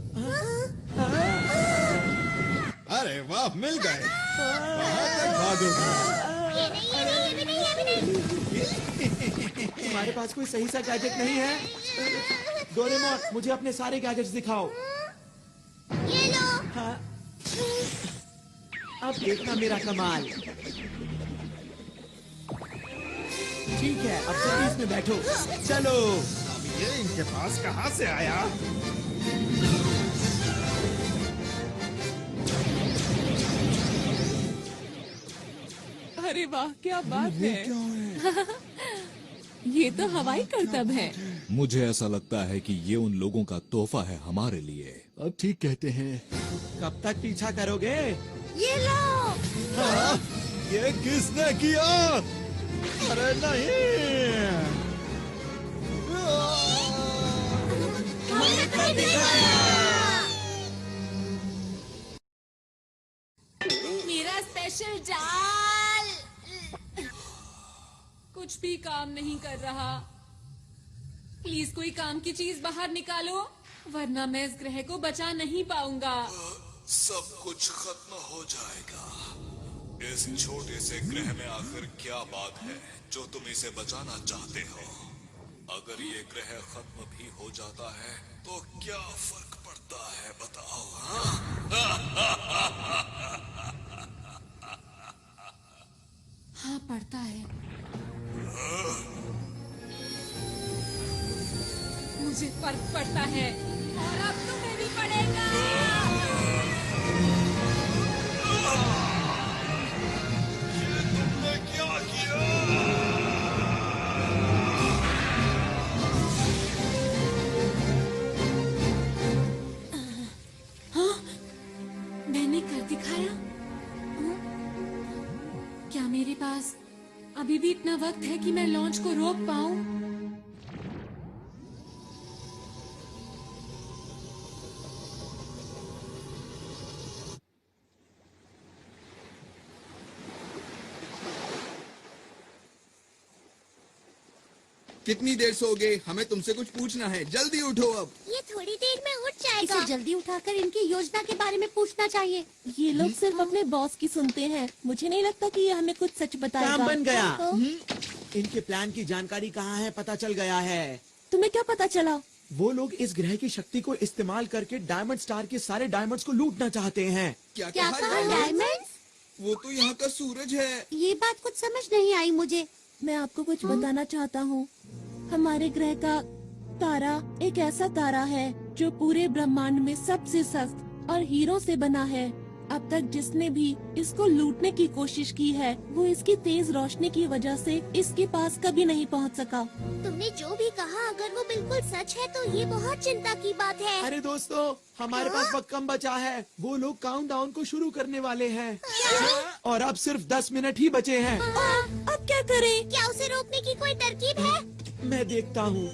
अरे वाह, मिल गए। वहाँ तक भागूंगा। तुम्हारे पास कोई सही सा गैजेट नहीं है? डोरेमोन, मुझे अपने सारे गैजेट्स दिखाओ। ये लो। हाँ। अब देखना मेरा कमाल। ठीक है, अब जल्दी इसमें बैठो। चलो। अब ये इनके पास कहाँ से आया? अरे वाह, क्या बात है। ये तो हवाई करतब है। मुझे ऐसा लगता है कि ये उन लोगों का तोहफा है हमारे लिए। अब ठीक कहते हैं। कब तक पीछा करोगे? ये लो। हाँ, ये किसने किया? अरे नहीं। मेरा स्पेशल जाल कुछ भी काम नहीं कर रहा। प्लीज कोई काम की चीज बाहर निकालो, वरना मैं इस ग्रह को बचा नहीं पाऊंगा। सब कुछ खत्म हो जाएगा। इस छोटे से ग्रह में आखिर क्या बात है जो तुम इसे बचाना चाहते हो? अगर ये ग्रह खत्म भी हो जाता है तो क्या फर्क पड़ता है, बताओ? हाँ, पड़ता है। मुझे फर्क पड़ता है और अब तुम्हें भी पड़ेगा। ये तुमने क्या किया? हाँ, मैंने कर दिखाया। क्या मेरे पास अभी भी इतना वक्त है कि मैं लॉन्च को रोक पाऊं? कितनी देर सोगे? हमें तुमसे कुछ पूछना है, जल्दी उठो अब। ये थोड़ी देर में उठ जाएगा। इसे जल्दी उठाकर इनकी योजना के बारे में पूछना चाहिए। ये लोग सिर्फ अपने बॉस की सुनते हैं। मुझे नहीं लगता कि ये हमें कुछ सच बताएगा। काम बन गया। तो? इनके प्लान की जानकारी कहाँ है, पता चल गया है। तुम्हें क्या पता चला? वो लोग इस ग्रह की शक्ति को इस्तेमाल करके डायमंड स्टार के सारे डायमंड्स को लूटना चाहते हैं। क्या क्या कहा? डायमंड्स? वो तो यहाँ का सूरज है। ये बात कुछ समझ नहीं आई मुझे। मैं आपको कुछ बताना चाहता हूँ। हमारे ग्रह का तारा एक ऐसा तारा है जो पूरे ब्रह्मांड में सबसे सख्त और हीरों से बना है। अब तक जिसने भी इसको लूटने की कोशिश की है वो इसकी तेज रोशनी की वजह से इसके पास कभी नहीं पहुंच सका। तुमने जो भी कहा अगर वो बिल्कुल सच है तो ये बहुत चिंता की बात है। अरे दोस्तों, हमारे पास वक्त कम बचा है। वो लोग काउंटडाउन को शुरू करने वाले हैं और अब सिर्फ 10 मिनट ही बचे हैं। अब क्या करें? क्या उसे रोकने की कोई तरकीब है? मैं देखता हूँ।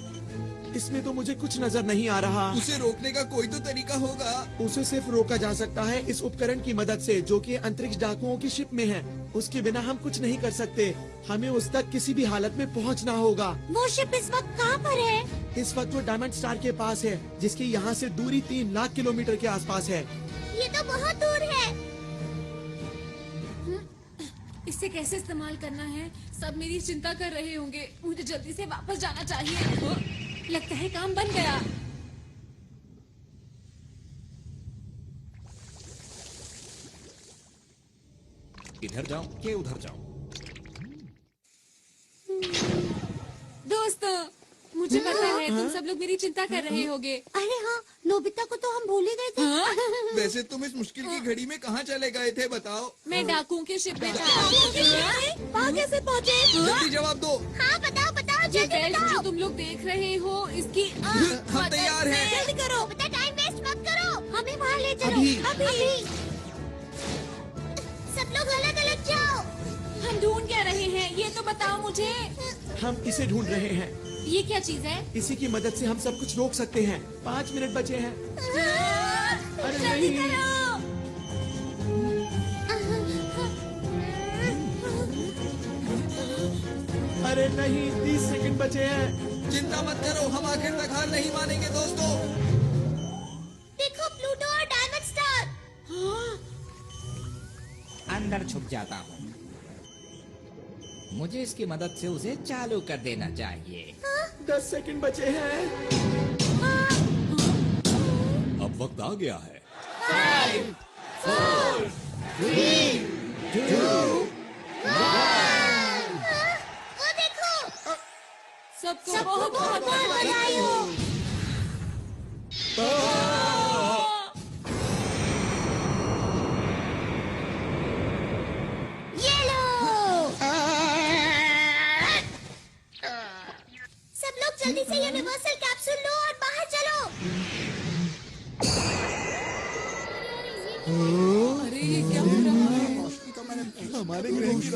इसमें तो मुझे कुछ नजर नहीं आ रहा। उसे रोकने का कोई तो तरीका होगा। उसे सिर्फ रोका जा सकता है इस उपकरण की मदद से जो कि अंतरिक्ष डाकुओं की शिप में है। उसके बिना हम कुछ नहीं कर सकते। हमें उस तक किसी भी हालत में पहुंचना होगा। वो शिप इस वक्त कहाँ पर है? इस वक्त वो डायमंड स्टार के पास है, जिसकी यहाँ से दूरी 3 लाख किलोमीटर के आसपास है। ये तो बहुत दूर है। इसे कैसे इस्तेमाल करना है? सब मेरी चिंता कर रहे होंगे। मुझे जल्दी से वापस जाना चाहिए। लगता है काम बन गया। इधर जाओ के उधर जाओ। दोस्तों, मुझे पता है तुम सब लोग मेरी चिंता कर रहे होगे। अरे हाँ, नोबिता को तो हम भूल ही गए थे। वैसे तुम इस मुश्किल की घड़ी में कहाँ चले गए थे बताओ? मैं डाकुओं के शिप में था। वहाँ कैसे पहुँचे? जल्दी जवाब दो। हाँ बताओ बताओ ये जल्दी बेल्ट बताओ। जो तुम लोग देख रहे हो, इसकी हम तैयार हैं। जल्दी करो, बता टाइम वेस्ट मत करो। हमें वहाँ ले चलो। अभी। अभी। सब लोग अलग अलग जाओ। हम ढूंढ क्या रहे हैं? ये तो बताओ मुझे। हम इसे ढूंढ रहे हैं। ये क्या चीज है? इसी की मदद से हम सब कुछ रोक सकते हैं। 5 मिनट बचे हैं। अरे जल्दी नहीं। करो। अरे नहीं, 30 सेकंड बचे हैं। चिंता मत करो, हम आखिर तक हार नहीं मानेंगे दोस्तों। देखो प्लूटो और डायमंड स्टार। अंदर छुप जाता हूँ। मुझे इसकी मदद से उसे चालू कर देना चाहिए। 10 सेकंड बचे हैं। अब वक्त आ गया है। 5, 4, 3, 2, 1। वो देखो। सबको बहुत बहुत बधाई हो। ये लो। सब लोग जल्दी से यूनिवर्सल कैप्सूल लो और बाहर चलो। अरे ये क्या हो रहा है? हमारे ग्रह की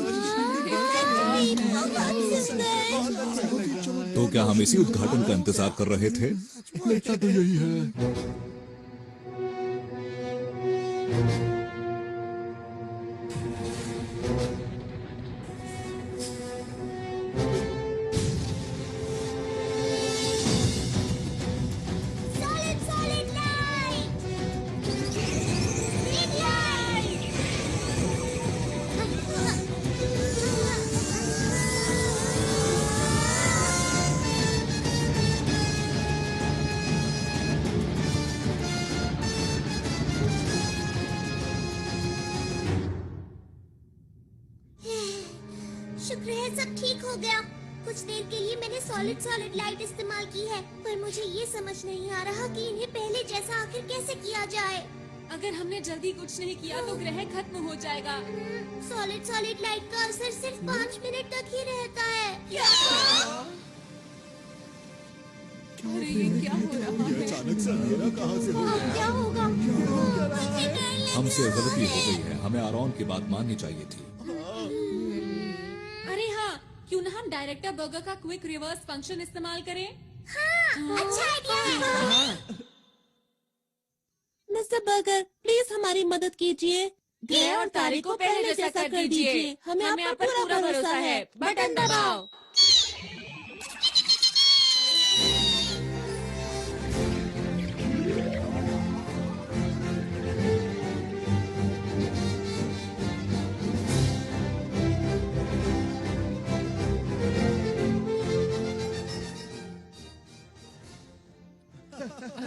तो क्या हम इसी उद्घाटन का इंतजार कर रहे थे? लगता तो यही है। Solid, solid light. Big light. शुक्र है सब ठीक हो गया। कुछ देर के लिए मैंने सॉलिड लाइट इस्तेमाल की है, पर मुझे ये समझ नहीं आ रहा कि इन्हें पहले जैसा आखिर कैसे किया जाए। अगर हमने जल्दी कुछ नहीं किया तो ग्रह खत्म हो जाएगा। सॉलिड लाइट का असर सिर्फ 5 मिनट तक ही रहता है। अरे ये क्या हो रहा है? अचानक से अंधेरा कहाँ से हो गया? क्या होगा? हमसे गलती हो गई है। हमें आरोन की बात माननी चाहिए थी। अरे हाँ, क्यों ना हम डायरेक्टर बर्गर का क्विक रिवर्स फंक्शन इस्तेमाल करें? हाँ, अच्छा आइडिया है। मिस्टर बर्गर, प्लीज हमारी मदद कीजिए। ग्रह और तारे को पहले जैसा कर दीजिए। हमें आप पर पूरा भरोसा है। बटन दबाओ।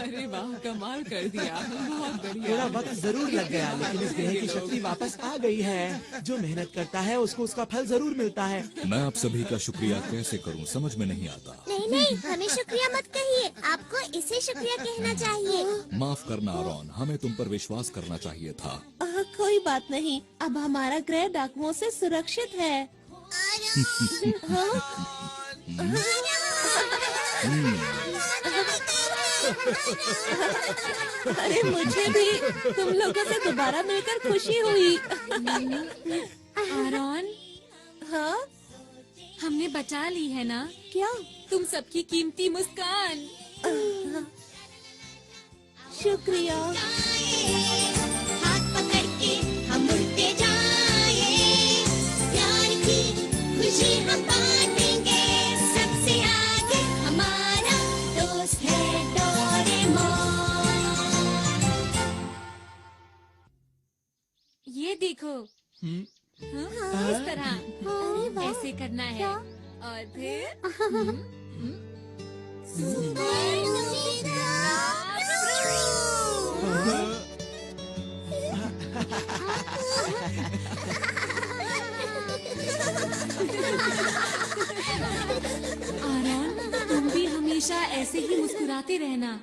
अरे वाह, कमाल कर दिया। बहुत बढ़िया। थोड़ा वक्त जरूर लग गया, लेकिन इस ग्रह की शक्ति वापस आ गई है। जो मेहनत करता है उसको उसका फल जरूर मिलता है। मैं आप सभी का शुक्रिया कैसे करूं, समझ में नहीं आता। नहीं, हमें शुक्रिया मत कहिए। आपको इसे शुक्रिया कहना चाहिए। माफ करना आरोन, हमें तुम पर विश्वास करना चाहिए था। कोई बात नहीं, अब हमारा ग्रह डाकुओं से सुरक्षित है। अरे मुझे भी तुम लोगों से दोबारा मिलकर खुशी हुई। आरोन, हाँ, हमने बचा ली है ना? क्या? तुम सबकी कीमती मुस्कान। शुक्रिया। हाथ पकड़ के हम उड़ते जाएं, प्यार की खुशी हम बांटेंगे। सबसे आगे हमारा दोस्त है डोरेमोन। ये देखो। हाँ, इस तरह। ऐसे करना है क्या? और फिर आरॉन, तुम भी हमेशा ऐसे ही मुस्कुराते रहना।